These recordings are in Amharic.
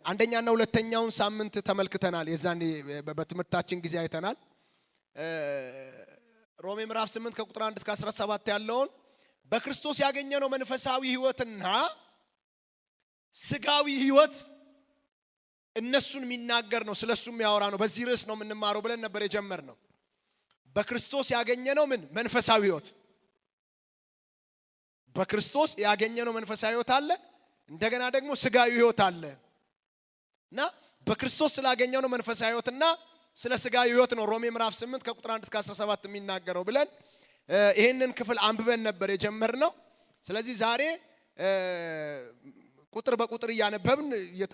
አንደኛና ሁለተኛውን ሳምንት ተመልክተናል። የዛኔ በትምህርታችን ጊዜ አይተናል። ሮሜ ምዕራፍ 8 ከቁጥር 1 እስከ 17 ያለውን በክርስቶስ ያገኘነው መንፈሳዊ ህይወትና ስጋዊ ህይወት እነሱን የሚናገር ነው። ስለሱም ያወራ ነው። በዚህ ርዕስ ነው የምንማረው ብለን ነበር የጀመርነው። በክርስቶስ ያገኘነው መንፈሳዊ ህይወት፣ በክርስቶስ ያገኘነው መንፈሳዊ ህይወት አለ። እንደገና ደግሞ ስጋዊ ህይወት አለ እና በክርስቶስ ስላገኘነው መንፈሳዊ ህይወትና ስለ ስጋዊ ህይወት ነው ሮሜ ምዕራፍ 8 ከቁጥር 1 እስከ 17 የሚናገረው ብለን ይሄንን ክፍል አንብበን ነበር የጀመርነው። ስለዚህ ዛሬ ቁጥር በቁጥር እያነበብን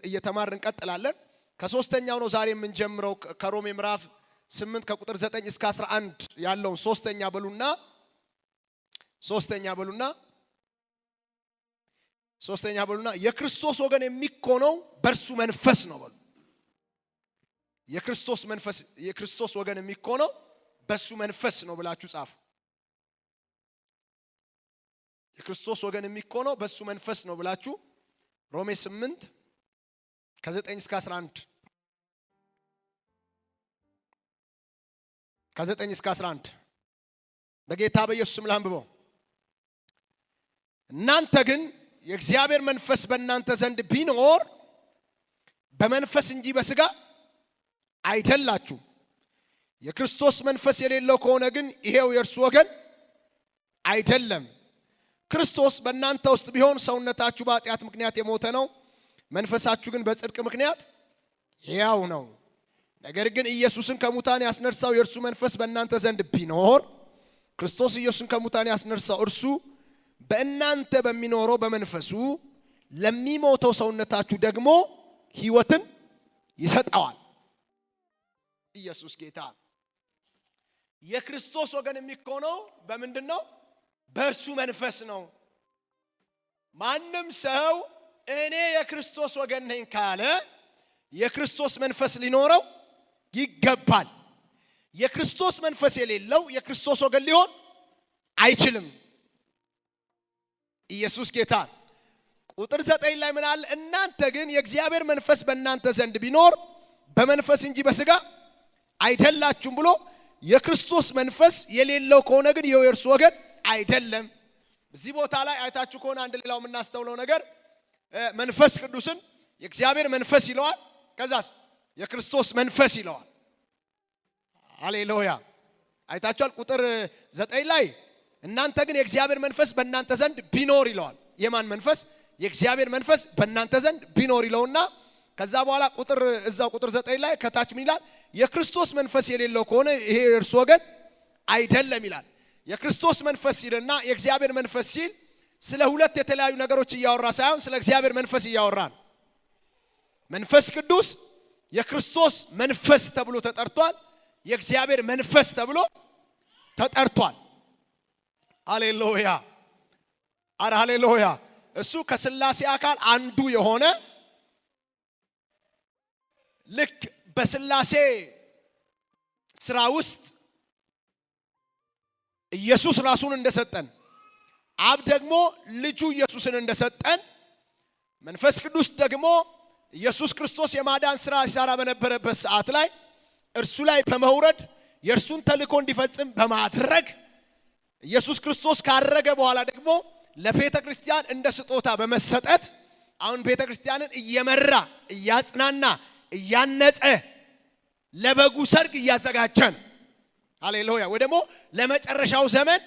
እየተማርን እንቀጥላለን። ከሶስተኛው ነው ዛሬ የምንጀምረው። ከሮሜ ምዕራፍ 8 ከቁጥር 9 እስከ 11 ያለውን ሶስተኛ በሉና የክርስቶስ ወገን የሚኮነው በእርሱ መንፈስ ነው በሉ። የክርስቶስ ወገን የሚኮነው በሱ መንፈስ ነው ብላችሁ ጻፉ። የክርስቶስ ወገን የሚኮነው በሱ መንፈስ ነው ብላችሁ ሮሜ 8 ከ9 እስከ 11 ከ9 እስከ 11 በጌታ በኢየሱስ ስም ላንብበው። እናንተ ግን የእግዚአብሔር መንፈስ በእናንተ ዘንድ ቢኖር በመንፈስ እንጂ በስጋ አይደላችሁ። የክርስቶስ መንፈስ የሌለው ከሆነ ግን ይሄው የእርሱ ወገን አይደለም። ክርስቶስ በእናንተ ውስጥ ቢሆን ሰውነታችሁ በኃጢአት ምክንያት የሞተ ነው፣ መንፈሳችሁ ግን በጽድቅ ምክንያት ሕያው ነው። ነገር ግን ኢየሱስን ከሙታን ያስነሳው የእርሱ መንፈስ በእናንተ ዘንድ ቢኖር ክርስቶስ ኢየሱስን ከሙታን ያስነሳው እርሱ በእናንተ በሚኖረው በመንፈሱ ለሚሞተው ሰውነታችሁ ደግሞ ሕይወትን ይሰጠዋል። ኢየሱስ ጌታ። የክርስቶስ ወገን የሚኮነው በምንድን ነው? በእርሱ መንፈስ ነው። ማንም ሰው እኔ የክርስቶስ ወገን ነኝ ካለ የክርስቶስ መንፈስ ሊኖረው ይገባል። የክርስቶስ መንፈስ የሌለው የክርስቶስ ወገን ሊሆን አይችልም። ኢየሱስ ጌታ። ቁጥር 9 ላይ ምን አለ? እናንተ ግን የእግዚአብሔር መንፈስ በእናንተ ዘንድ ቢኖር በመንፈስ እንጂ በስጋ አይደላችሁም ብሎ የክርስቶስ መንፈስ የሌለው ከሆነ ግን ይኸው የእርሱ ወገን አይደለም። እዚህ ቦታ ላይ አይታችሁ ከሆነ አንድ ሌላው የምናስተውለው ነገር መንፈስ ቅዱስን የእግዚአብሔር መንፈስ ይለዋል፣ ከዛስ የክርስቶስ መንፈስ ይለዋል። ሃሌሉያ። አይታችኋል። ቁጥር 9 ላይ እናንተ ግን የእግዚአብሔር መንፈስ በእናንተ ዘንድ ቢኖር ይለዋል። የማን መንፈስ? የእግዚአብሔር መንፈስ በእናንተ ዘንድ ቢኖር ይለውና ከዛ በኋላ እዛው ቁጥር 9 ላይ ከታች ምን ይላል? የክርስቶስ መንፈስ የሌለው ከሆነ ይሄ እርሱ ወገን አይደለም ይላል። የክርስቶስ መንፈስ ሲልና የእግዚአብሔር መንፈስ ሲል ስለ ሁለት የተለያዩ ነገሮች እያወራ ሳይሆን ስለ እግዚአብሔር መንፈስ እያወራ ነው። መንፈስ ቅዱስ የክርስቶስ መንፈስ ተብሎ ተጠርቷል። የእግዚአብሔር መንፈስ ተብሎ ተጠርቷል። ሃሌሉያ። አረ ሃሌሉያ። እሱ ከሥላሴ አካል አንዱ የሆነ ልክ በሥላሴ ስራ ውስጥ ኢየሱስ ራሱን እንደሰጠን አብ ደግሞ ልጁ ኢየሱስን እንደሰጠን መንፈስ ቅዱስ ደግሞ ኢየሱስ ክርስቶስ የማዳን ስራ ሲሰራ በነበረበት ሰዓት ላይ እርሱ ላይ በመውረድ የእርሱን ተልእኮ እንዲፈጽም በማድረግ ኢየሱስ ክርስቶስ ካረገ በኋላ ደግሞ ለቤተ ክርስቲያን እንደ ስጦታ በመሰጠት አሁን ቤተ ክርስቲያንን እየመራ እያጽናና እያነጸ ለበጉ ሰርግ እያዘጋጀን ሃሌሉያ። ወይ ደግሞ ለመጨረሻው ዘመን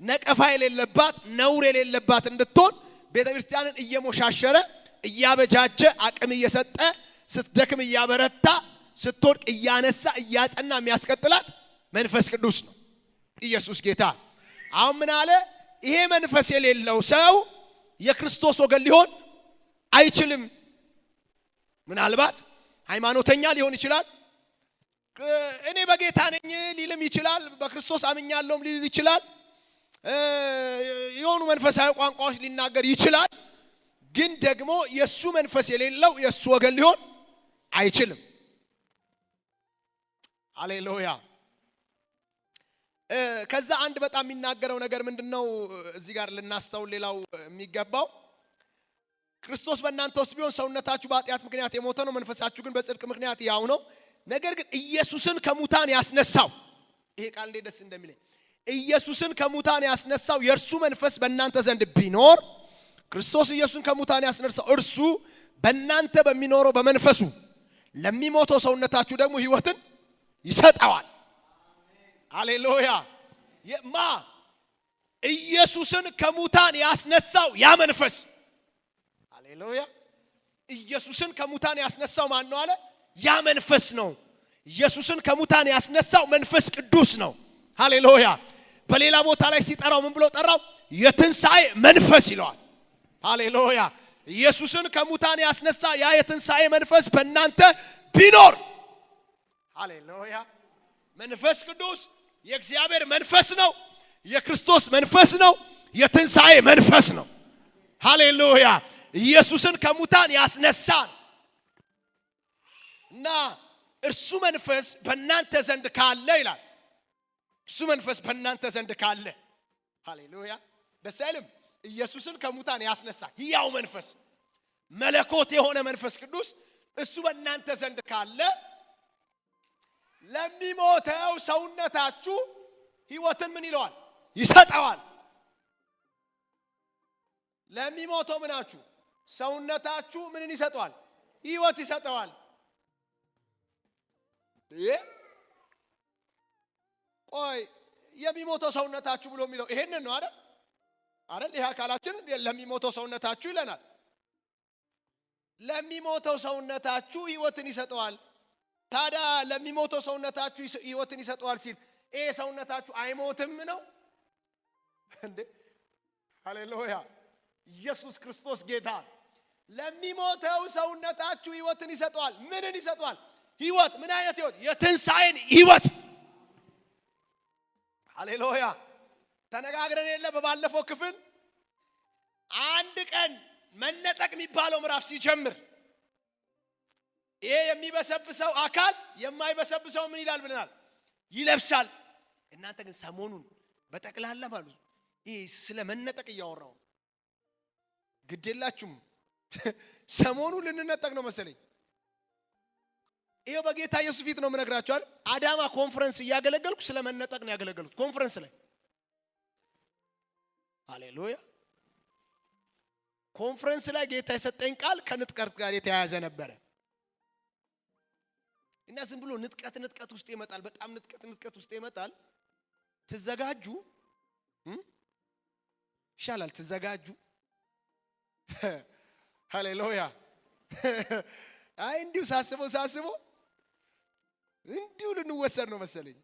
ነቀፋ የሌለባት ነውር የሌለባት እንድትሆን ቤተ ክርስቲያንን እየሞሻሸረ እያበጃጀ አቅም እየሰጠ ስትደክም እያበረታ ስትወድቅ እያነሳ እያጸና የሚያስቀጥላት መንፈስ ቅዱስ ነው። ኢየሱስ ጌታ። አሁን ምን አለ? ይሄ መንፈስ የሌለው ሰው የክርስቶስ ወገን ሊሆን አይችልም። ምናልባት ሃይማኖተኛ ሊሆን ይችላል፣ እኔ በጌታ ነኝ ሊልም ይችላል፣ በክርስቶስ አምኛለሁም ሊል ይችላል፣ የሆኑ መንፈሳዊ ቋንቋዎች ሊናገር ይችላል። ግን ደግሞ የሱ መንፈስ የሌለው የሱ ወገን ሊሆን አይችልም። ሃሌሉያ። ከዛ አንድ በጣም የሚናገረው ነገር ምንድነው? እዚህ ጋር ልናስተውል ሌላው የሚገባው ክርስቶስ በእናንተ ውስጥ ቢሆን ሰውነታችሁ በኃጢአት ምክንያት የሞተ ነው፣ መንፈሳችሁ ግን በጽድቅ ምክንያት ያው ነው። ነገር ግን ኢየሱስን ከሙታን ያስነሳው፣ ይሄ ቃል እንዴት ደስ እንደሚለኝ! ኢየሱስን ከሙታን ያስነሳው የእርሱ መንፈስ በእናንተ ዘንድ ቢኖር፣ ክርስቶስ ኢየሱስን ከሙታን ያስነሳው እርሱ በእናንተ በሚኖረው በመንፈሱ ለሚሞተው ሰውነታችሁ ደግሞ ሕይወትን ይሰጠዋል። ሃሌሉያ! ኢየሱስን ከሙታን ያስነሳው ያ መንፈስ። ሃሌሉያ! ኢየሱስን ከሙታን ያስነሳው ማን ነው አለ? ያ መንፈስ ነው። ኢየሱስን ከሙታን ያስነሳው መንፈስ ቅዱስ ነው። ሃሌሉያ! በሌላ ቦታ ላይ ሲጠራው ምን ብሎ ጠራው? የትንሣኤ መንፈስ ይለዋል። ሃሌሉያ! ኢየሱስን ከሙታን ያስነሳ ያ የትንሣኤ መንፈስ በእናንተ ቢኖር፣ ሃሌሉያ! መንፈስ ቅዱስ የእግዚአብሔር መንፈስ ነው። የክርስቶስ መንፈስ ነው። የትንሣኤ መንፈስ ነው። ሃሌሉያ! ኢየሱስን ከሙታን ያስነሳን እና እርሱ መንፈስ በእናንተ ዘንድ ካለ ይላል። እርሱ መንፈስ በእናንተ ዘንድ ካለ፣ ሃሌሉያ! ደስ አይልም? ኢየሱስን ከሙታን ያስነሳ ሕያው መንፈስ መለኮት የሆነ መንፈስ ቅዱስ እሱ በእናንተ ዘንድ ካለ ለሚሞተው ሰውነታችሁ ሕይወትን ምን ይለዋል? ይሰጠዋል። ለሚሞተው ምናችሁ ሰውነታችሁ ምንን ይሰጠዋል? ሕይወት ይሰጠዋል። ቆይ የሚሞተው ሰውነታችሁ ብሎ የሚለው ይሄንን ነው አይደል? አይደል? ይሄ አካላችን ለሚሞተው ሰውነታችሁ ይለናል። ለሚሞተው ሰውነታችሁ ሕይወትን ይሰጠዋል። ታዲያ ለሚሞተው ሰውነታችሁ ሕይወትን ይሰጠዋል ሲል ይሄ ሰውነታችሁ አይሞትም ነው እንዴ? ሃሌሉያ! ኢየሱስ ክርስቶስ ጌታ። ለሚሞተው ሰውነታችሁ ሕይወትን ይሰጠዋል። ምንን ይሰጠዋል? ሕይወት። ምን አይነት ሕይወት? የትንሣኤን ሕይወት። ሃሌሉያ! ተነጋግረን የለ በባለፈው ክፍል አንድ ቀን መነጠቅ የሚባለው ምዕራፍ ሲጀምር ይሄ የሚበሰብሰው አካል የማይበሰብሰው ምን ይላል ብለናል? ይለብሳል። እናንተ ግን ሰሞኑን በጠቅላላ ማለት ይሄ ስለ መነጠቅ እያወራው ግዴላችሁም። ሰሞኑን ልንነጠቅ ነው መሰለኝ። ይሄው በጌታ ኢየሱስ ፊት ነው የምነግራችሁ አይደል? አዳማ ኮንፈረንስ እያገለገልኩ ስለ መነጠቅ ነው ያገለገልኩት ኮንፈረንስ ላይ። ሃሌሉያ! ኮንፈረንስ ላይ ጌታ የሰጠኝ ቃል ከንጥቀት ጋር የተያያዘ ነበረ እና ዝም ብሎ ንጥቀት ውስጥ ይመጣል። በጣም ንጥቀት ውስጥ ይመጣል። ትዘጋጁ ይሻላል። ትዘጋጁ። ሃሌሉያ! አይ እንዲሁ ሳስበው እንዲሁ ልንወሰድ ነው መሰለኝ።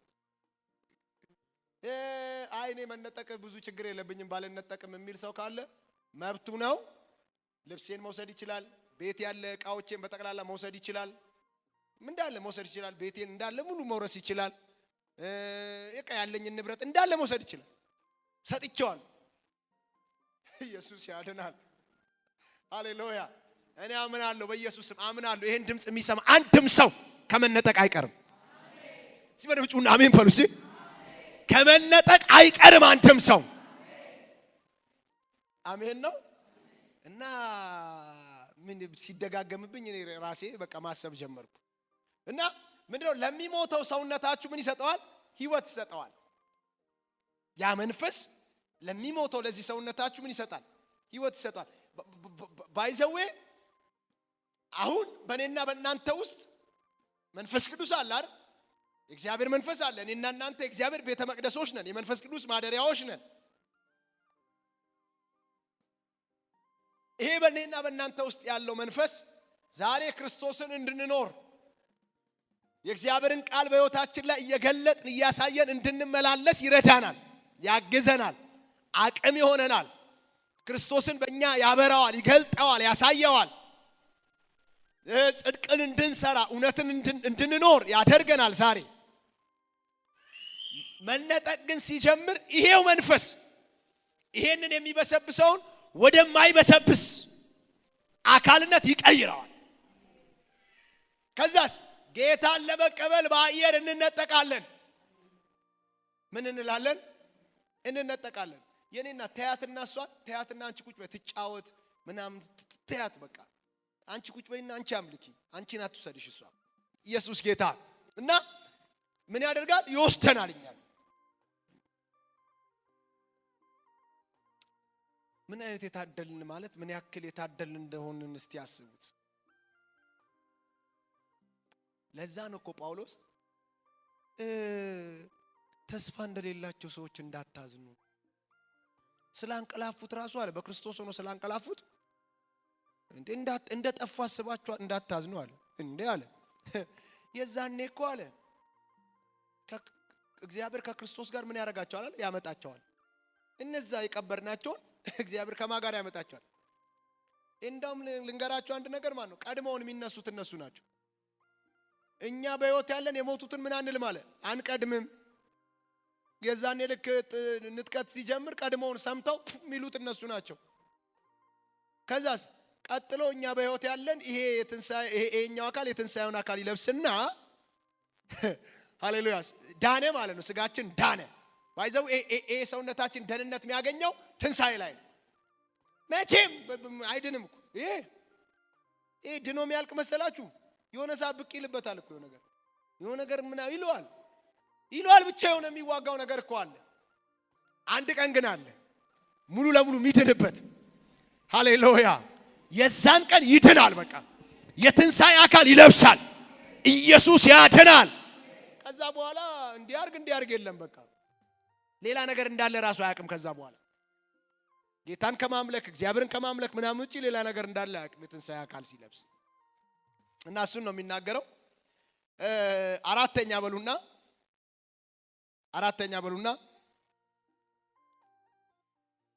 አይ እኔ መነጠቅ ብዙ ችግር የለብኝም ባልነጠቅም የሚል ሰው ካለ መብቱ ነው። ልብሴን መውሰድ ይችላል። ቤት ያለ ዕቃዎቼን በጠቅላላ መውሰድ ይችላል። እንዳለ መውሰድ ይችላል። ቤቴን እንዳለ ሙሉ መውረስ ይችላል። ዕቃ ያለኝን ንብረት እንዳለ መውሰድ ይችላል። ሰጥቼዋል። ኢየሱስ ያድናል። ሃሌሉያ! እኔ አምናለሁ፣ በኢየሱስ ስም አምናለሁ። ይሄን ድምጽ የሚሰማ አንድም ሰው ከመነጠቅ አይቀርም። እስቲ በድምጹና አሜን በሉ። እስቲ ከመነጠቅ አይቀርም አንድም ሰው። አሜን ነው። እና ምን ሲደጋገምብኝ እኔ ራሴ በቃ ማሰብ ጀመርኩ። እና ምንድነው ለሚሞተው ሰውነታችሁ ምን ይሰጠዋል? ሕይወት ይሰጠዋል። ያ መንፈስ ለሚሞተው ለዚህ ሰውነታችሁ ምን ይሰጣል? ሕይወት ይሰጣል። ባይዘዌ አሁን በእኔና በእናንተ ውስጥ መንፈስ ቅዱስ አለ አይደል? የእግዚአብሔር መንፈስ አለ። እኔና እናንተ የእግዚአብሔር ቤተ መቅደሶች ነን። የመንፈስ ቅዱስ ማደሪያዎች ነን። ይሄ በእኔና በእናንተ ውስጥ ያለው መንፈስ ዛሬ ክርስቶስን እንድንኖር የእግዚአብሔርን ቃል በሕይወታችን ላይ እየገለጥን እያሳየን እንድንመላለስ ይረዳናል፣ ያግዘናል፣ አቅም ይሆነናል። ክርስቶስን በእኛ ያበራዋል፣ ይገልጠዋል፣ ያሳየዋል። ጽድቅን እንድንሰራ እውነትን እንድንኖር ያደርገናል። ዛሬ መነጠቅ ግን ሲጀምር ይሄው መንፈስ ይሄንን የሚበሰብሰውን ወደማይበሰብስ አካልነት ይቀይረዋል። ከዛስ ጌታን ለመቀበል በአየር እንነጠቃለን። ምን እንላለን? እንነጠቃለን። የኔና ተያትና እሷን ተያትና አንቺ ቁጭ በትጫወት ምናምን ትያት በቃ አንቺ ቁጭ በይና አንቺ አምልኪ አንቺን አትውሰድሽ እሷ ኢየሱስ ጌታ እና ምን ያደርጋል ይወስደናል እኛን ምን አይነት የታደልን ማለት ምን ያክል የታደልን እንደሆንን እስቲ ያስቡት ለዛ ነው እኮ ጳውሎስ ተስፋ እንደሌላቸው ሰዎች እንዳታዝኑ ስላንቀላፉት ራሱ አለ በክርስቶስ ሆኖ ስላንቀላፉት እንደ ጠፋ አስባችሁ እንዳታዝኑ አለ እንዴ አለ የዛኔ እኮ አለ እግዚአብሔር ከክርስቶስ ጋር ምን ያረጋቸዋል አለ ያመጣቸዋል እነዛ የቀበርናቸው እግዚአብሔር ከማ ጋር ያመጣቸዋል እንደውም ልንገራቸው አንድ ነገር ማለት ነው ቀድሞውን የሚነሱት እነሱ ናቸው እኛ በህይወት ያለን የሞቱትን ምን አንል ማለት አንቀድምም የዛኔ ልክ ንጥቀት ሲጀምር ቀድሞውን ሰምተው ሚሉት እነሱ ናቸው ከዛስ ቀጥሎ እኛ በህይወት ያለን ይሄ የኛው አካል የትንሳኤውን አካል ይለብስና ሃሌሉያ ዳነ ማለት ነው ስጋችን ዳነ ባይዘው ይሄ ሰውነታችን ደህንነት የሚያገኘው ትንሳኤ ላይ ነው መቼም አይድንም እኮ ይሄ ድኖ የሚያልቅ መሰላችሁ የሆነ ሰዓት ብቅ ይልበታል እኮ የሆነ ነገር ምን ይሏል ብቻ የሆነ የሚዋጋው ነገር እኮ አለ አንድ ቀን ግን አለ ሙሉ ለሙሉ የሚድንበት ሃሌሉያ የዛን ቀን ይድናል በቃ የትንሳኤ አካል ይለብሳል ኢየሱስ ያድናል ከዛ በኋላ እንዲያርግ የለም በቃ ሌላ ነገር እንዳለ ራሱ አያውቅም ከዛ በኋላ ጌታን ከማምለክ እግዚአብሔርን ከማምለክ ምናምን ውጪ ሌላ ነገር እንዳለ አያውቅም የትንሳኤ አካል ሲለብስ እና እሱን ነው የሚናገረው አራተኛ በሉና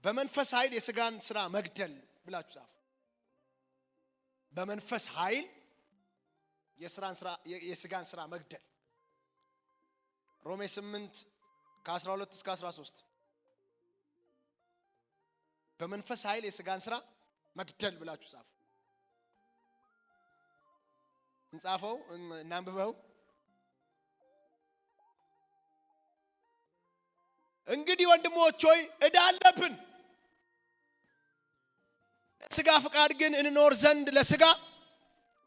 በመንፈስ ኃይል የስጋን ስራ መግደል ብላችሁ ጻፉ በመንፈስ ኃይል የስጋን ስራ መግደል ሮሜ 8 ከ12 እስከ 13 በመንፈስ ኃይል የስጋን ስራ መግደል ብላችሁ ጻፉ እንጻፈው እናንብበው እንግዲህ ወንድሞች ሆይ ዕዳ አለብን ስጋ ፍቃድ ግን እንኖር ዘንድ ለስጋ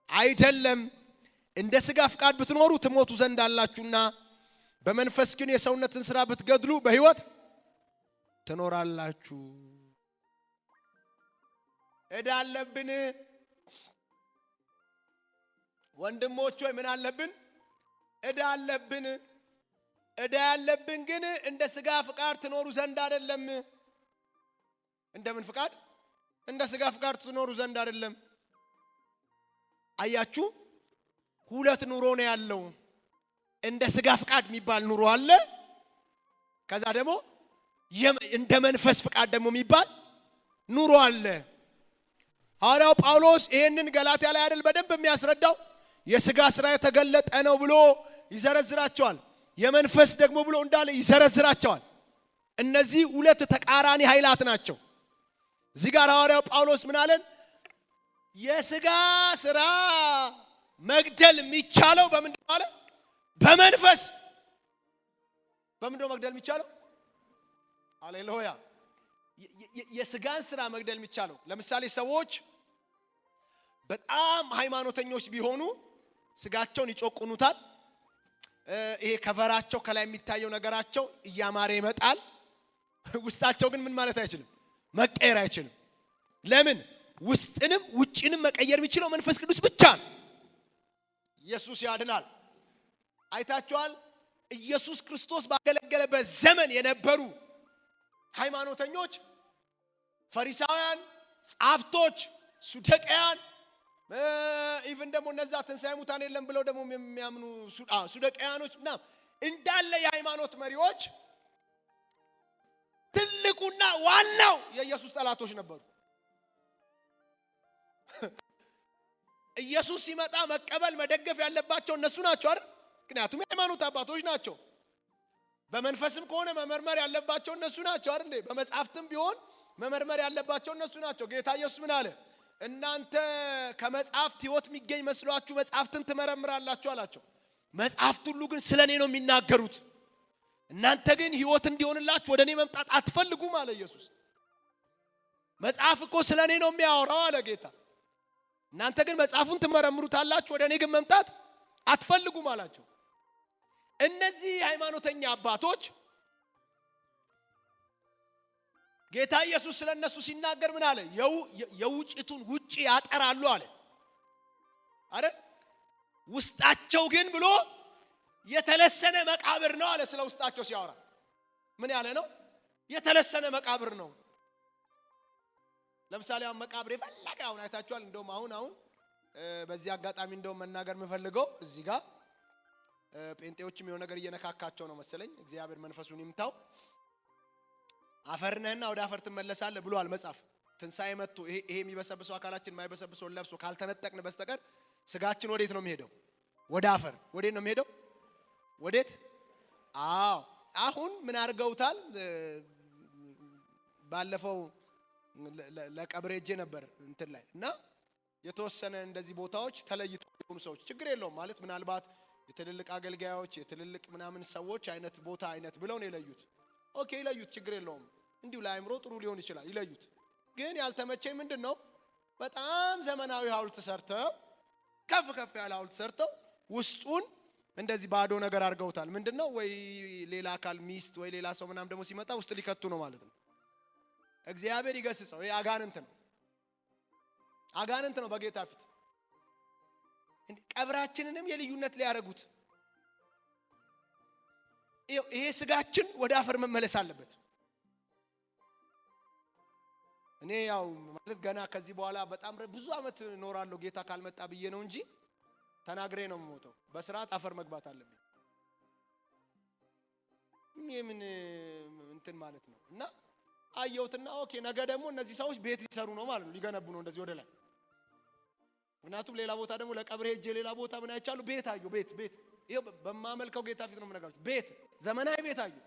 አይደለም እንደ ስጋ ፍቃድ ብትኖሩ ትሞቱ ዘንድ አላችሁና በመንፈስ ግን የሰውነትን ስራ ብትገድሉ በህይወት ትኖራላችሁ ዕዳ አለብን ወንድሞች ሆይ ምን አለብን ዕዳ ያለብን ግን እንደ ስጋ ፍቃድ ትኖሩ ዘንድ አይደለም እንደምን ፍቃድ እንደ ስጋ ፍቃድ ትኖሩ ዘንድ አይደለም አያችሁ ሁለት ኑሮ ነው ያለው እንደ ስጋ ፍቃድ የሚባል ኑሮ አለ ከዛ ደግሞ እንደ መንፈስ ፍቃድ ደግሞ የሚባል ኑሮ አለ ሐዋርያው ጳውሎስ ይሄንን ገላትያ ላይ አይደል በደንብ የሚያስረዳው የስጋ ስራ የተገለጠ ነው ብሎ ይዘረዝራቸዋል የመንፈስ ደግሞ ብሎ እንዳለ ይዘረዝራቸዋል እነዚህ ሁለት ተቃራኒ ኃይላት ናቸው እዚህ ጋር ሐዋርያው ጳውሎስ ምን አለን የስጋ ስራ መግደል የሚቻለው በምንድን ነው አለ በመንፈስ በምንድን ነው መግደል የሚቻለው ሃሌሉያ የስጋን ስራ መግደል የሚቻለው ለምሳሌ ሰዎች በጣም ሃይማኖተኞች ቢሆኑ ስጋቸውን ይጮቁኑታል ይሄ ከቨራቸው ከላይ የሚታየው ነገራቸው እያማረ ይመጣል ውስጣቸው ግን ምን ማለት አይችልም መቀየር አይችልም ለምን ውስጥንም ውጪንም መቀየር የሚችለው መንፈስ ቅዱስ ብቻ ነው ኢየሱስ ያድናል አይታችኋል ኢየሱስ ክርስቶስ ባገለገለበት ዘመን የነበሩ ሃይማኖተኞች ፈሪሳውያን ጻፍቶች ሱደቃያን ኢቭን ደግሞ እነዛ ትንሣኤ ሙታን የለም ብለው ደግሞ የሚያምኑ ሱደቃያኖች እና እንዳለ የሃይማኖት መሪዎች ትልቁና ዋናው የኢየሱስ ጠላቶች ነበሩ ኢየሱስ ሲመጣ መቀበል መደገፍ ያለባቸው እነሱ ናቸው አይደል ምክንያቱም የሃይማኖት አባቶች ናቸው በመንፈስም ከሆነ መመርመር ያለባቸው እነሱ ናቸው አይደል በመጻፍትም ቢሆን መመርመር ያለባቸው እነሱ ናቸው ጌታ ኢየሱስ ምን አለ እናንተ ከመጻፍት ሕይወት የሚገኝ መስሏችሁ መጻፍትን ትመረምራላችሁ አላቸው መጻፍት ሁሉ ግን ስለኔ ነው የሚናገሩት እናንተ ግን ሕይወት እንዲሆንላችሁ ወደኔ መምጣት አትፈልጉም አለ ኢየሱስ መጽሐፍ እኮ ስለኔ ነው የሚያወራው አለ ጌታ። እናንተ ግን መጽሐፉን ትመረምሩታላችሁ፣ ወደ እኔ ግን መምጣት አትፈልጉም አላቸው። እነዚህ ሃይማኖተኛ አባቶች ጌታ ኢየሱስ ስለነሱ ሲናገር ምን አለ? የውጭቱን ውጪ ያጠራሉ አለ አይደል? ውስጣቸው ግን ብሎ የተለሰነ መቃብር ነው አለ። ስለ ውስጣቸው ሲያወራ ምን ያለ ነው? የተለሰነ መቃብር ነው። ለምሳሌ አሁን መቃብር የፈለገ አሁን አይታችኋል። እንደውም አሁን በዚህ አጋጣሚ እንደውም መናገር የምፈልገው እዚህ ጋር ጴንጤዎችም የሆነ ነገር እየነካካቸው ነው መሰለኝ። እግዚአብሔር መንፈሱን ይምታው። አፈር ነህና ወደ አፈር ትመለሳለህ ብሏል መጽሐፍ። ትንሣኤ መጥቶ ይሄ የሚበሰብሰው አካላችን የማይበሰብሰውን ለብሶ ካልተነጠቅን በስተቀር ስጋችን ወዴት ነው የሚሄደው? ወደ አፈር። ወዴት ነው የሚሄደው? ወዴት? አዎ አሁን ምን አድርገውታል? ባለፈው ለቀብር ሄጄ ነበር እንትን ላይ እና የተወሰነ እንደዚህ ቦታዎች ተለይተው የሆኑ ሰዎች ችግር የለውም ማለት ምናልባት የትልልቅ አገልጋዮች የትልልቅ ምናምን ሰዎች አይነት ቦታ አይነት ብለው ነው የለዩት። ኦኬ ይለዩት፣ ችግር የለውም። እንዲሁ ለአእምሮ ጥሩ ሊሆን ይችላል፣ ይለዩት። ግን ያልተመቸኝ ምንድነው በጣም ዘመናዊ ሐውልት ሰርተው ከፍ ከፍ ያለ ሐውልት ሰርተው ውስጡን እንደዚህ ባዶ ነገር አድርገውታል። ምንድነው ወይ ሌላ አካል ሚስት ወይ ሌላ ሰው ምናምን ደግሞ ሲመጣ ውስጥ ሊከቱ ነው ማለት ነው። እግዚአብሔር ይገስጸው። ይሄ አጋንንት ነው፣ አጋንንት ነው በጌታ ፊት። እንዴ ቀብራችንንም የልዩነት ሊያረጉት። ይሄ ስጋችን ወደ አፈር መመለስ አለበት። እኔ ያው ማለት ገና ከዚህ በኋላ በጣም ብዙ አመት እኖራለሁ ጌታ ካልመጣ ብዬ ነው እንጂ ተናግሬ ነው የምሞተው። በስርዓት አፈር መግባት አለብኝ። ምን እንትን ማለት ነው። እና አየሁትና ኦኬ ነገ ደግሞ እነዚህ ሰዎች ቤት ሊሰሩ ነው ማለት ነው፣ ሊገነቡ ነው እንደዚህ ወደ ላይ። ምክንያቱም ሌላ ቦታ ደግሞ ለቀብር ሄጄ ሌላ ቦታ ምን አይቻሉ ቤት አየሁ። ቤት ይሄው በማመልከው ጌታ ፊት ነው የምነግራችሁ። ቤት ዘመናዊ ቤት አየሁ።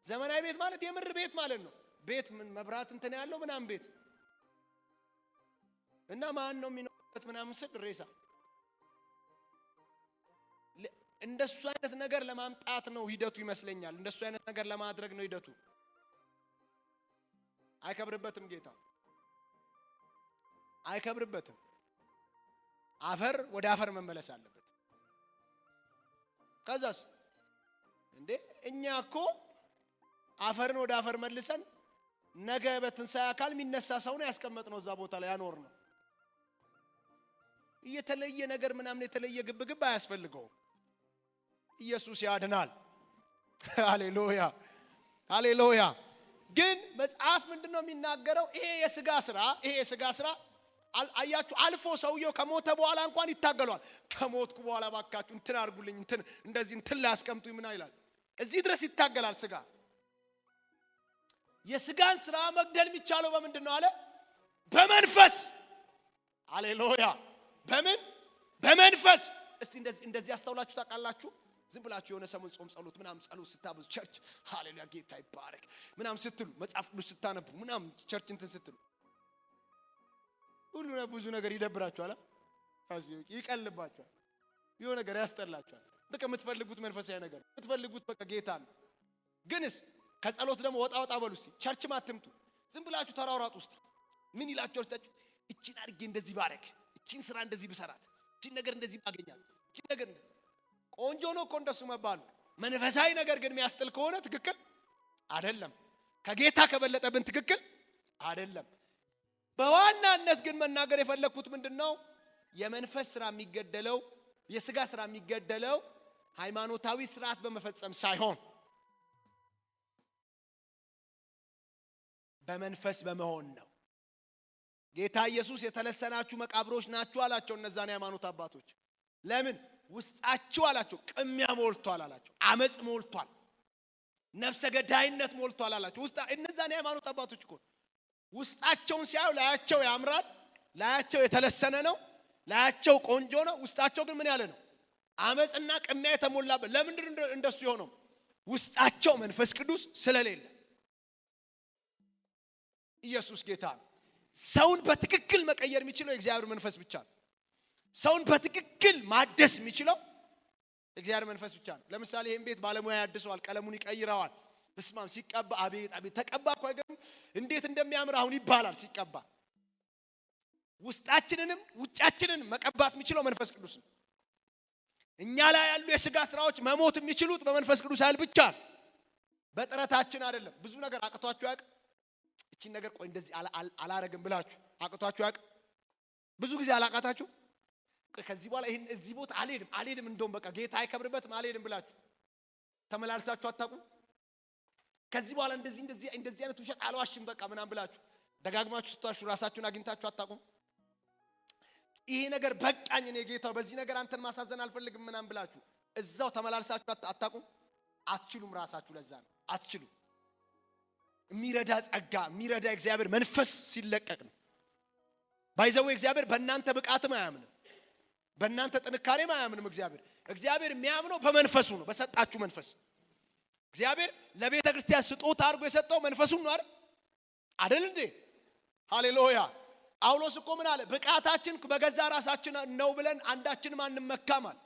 ዘመናዊ ቤት ማለት የምር ቤት ማለት ነው። ቤት ምን መብራት እንትን ያለው ምናምን ቤት እና ማን ነው የሚኖርበት ምናምን ስል ሬሳ። እንደሱ አይነት ነገር ለማምጣት ነው ሂደቱ ይመስለኛል። እንደሱ አይነት ነገር ለማድረግ ነው ሂደቱ። አይከብርበትም ጌታ አይከብርበትም። አፈር ወደ አፈር መመለስ አለበት። ከዛስ እንዴ እኛ እኮ አፈርን ወደ አፈር መልሰን ነገ በትንሣኤ አካል የሚነሳ ሰው ነው ያስቀመጥነው እዛ ቦታ ላይ ያኖር ነው። የተለየ ነገር ምናምን የተለየ ግብግብ አያስፈልገውም። ኢየሱስ ያድናል። ሃሌሉያ ሃሌሉያ። ግን መጽሐፍ ምንድነው የሚናገረው? ይሄ የሥጋ ስራ አያችሁ አልፎ ሰውየው ከሞተ በኋላ እንኳን ይታገሏል። ከሞትኩ በኋላ ባካችሁ እንትን አርጉልኝ እንትን እንደዚህ እንትን ላይ አስቀምጡኝ ምን ይላል? እዚህ ድረስ ይታገላል ሥጋ። የሥጋን ስራ መግደል የሚቻለው በምንድነው አለ? በመንፈስ። ሃሌሉያ። በምን? በመንፈስ። እስቲ እንደዚህ አስተውላችሁ ታውቃላችሁ? ዝም ብላችሁ የሆነ ሰሞን ጾም ጸሎት ምናምን ጸሎት ስታበዙ ቸርች ሃሌሉያ ጌታ ይባረክ ምናምን ስትሉ መጽሐፍ ቅዱስ ስታነቡ ምናምን ቸርች እንትን ስትሉ ሁሉ ብዙ ነገር ይደብራችኋል፣ ይቀልባችኋል፣ የሆነ ነገር ያስጠላችኋል። በቃ የምትፈልጉት መንፈሳዊ ነገር የምትፈልጉት በቃ ጌታ ነው። ግንስ ከጸሎት ደግሞ ወጣ በሉ እስቲ። ቸርችም አትምጡ፣ ዝም ብላችሁ ተራራጡ ውስጥ ምን ይላችሁ ወጣችሁ እቺን አድርጌ እንደዚህ ባረክ፣ እቺን ስራ እንደዚህ ብሰራት፣ እቺን ነገር እንደዚህ ባገኛል፣ እቺን ነገር ቆንጆ ነው እኮ እንደሱ መባሉ። መንፈሳዊ ነገር ግን የሚያስጥል ከሆነ ትክክል አይደለም። ከጌታ ከበለጠብን ትክክል አይደለም። በዋናነት ግን መናገር የፈለኩት ምንድነው? የመንፈስ ስራ የሚገደለው የሥጋ ስራ የሚገደለው ሃይማኖታዊ ስርዓት በመፈጸም ሳይሆን በመንፈስ በመሆን ነው። ጌታ ኢየሱስ የተለሰናችሁ መቃብሮች ናችሁ አላቸው እነዛን ሃይማኖት አባቶች። ለምን? ውስጣችሁ አላቸው ቅሚያ ሞልቷል አላቸው፣ አመጽ ሞልቷል፣ ነፍሰ ገዳይነት ሞልቷል አላቸው። እነዛን ሃይማኖት አባቶች እኮ ውስጣቸውን ሲያዩ ላያቸው ያምራል፣ ላያቸው የተለሰነ ነው፣ ላያቸው ቆንጆ ነው። ውስጣቸው ግን ምን ያለ ነው? አመጽና ቅሚያ የተሞላበት። ለምንድን እንደሱ የሆነው? ውስጣቸው መንፈስ ቅዱስ ስለሌለ። ኢየሱስ ጌታ ነው። ሰውን በትክክል መቀየር የሚችለው የእግዚአብሔር መንፈስ ብቻ ነው። ሰውን በትክክል ማደስ የሚችለው እግዚአብሔር መንፈስ ብቻ ነው። ለምሳሌ ይሄን ቤት ባለሙያ ያድሰዋል፣ ቀለሙን ይቀይረዋል። በስማም ሲቀባ አቤት ተቀባ እኮ አይገርም? እንዴት እንደሚያምር አሁን ይባላል ሲቀባ። ውስጣችንንም ውጫችንንም መቀባት የሚችለው መንፈስ ቅዱስ ነው። እኛ ላይ ያሉ የሥጋ ስራዎች መሞት የሚችሉት በመንፈስ ቅዱስ ኃይል ብቻ ነው፣ በጥረታችን አይደለም። ብዙ ነገር አቅቷችሁ ያውቅ? እቺን ነገር ቆይ እንደዚህ አላረግም ብላችሁ አቅቷችሁ ያውቅ? ብዙ ጊዜ አላቃታችሁ? ከዚህ በኋላ ይሄን እዚህ ቦታ አልሄድም እንደውም በቃ ጌታ አይከብርበትም አልሄድም ብላችሁ ተመላልሳችሁ አታውቁም? ከዚህ በኋላ እንደዚህ አይነት ውሸት አልዋሽም በቃ ምናምን ብላችሁ ደጋግማችሁ ስትዋሹ ራሳችሁን አግኝታችሁ አታውቁም? ይሄ ነገር በቃኝ እኔ ጌታው በዚህ ነገር አንተን ማሳዘን አልፈልግም ምናምን ብላችሁ እዛው ተመላልሳችሁ አታውቁም? አትችሉም። ራሳችሁ ለዛ ነው አትችሉም። የሚረዳ ጸጋ የሚረዳ እግዚአብሔር መንፈስ ሲለቀቅ ነው። ባይዘው እግዚአብሔር በእናንተ ብቃትም አያምንም፣ በእናንተ ጥንካሬም አያምንም። እግዚአብሔር የሚያምነው በመንፈሱ ነው፣ በሰጣችሁ መንፈስ። እግዚአብሔር ለቤተ ክርስቲያን ስጦታ አድርጎ የሰጠው መንፈሱን ነው አይደል እንዴ? ሃሌሉያ። ጳውሎስ እኮ ምን አለ? ብቃታችን በገዛ ራሳችን ነው ብለን አንዳችንም አንመካማል።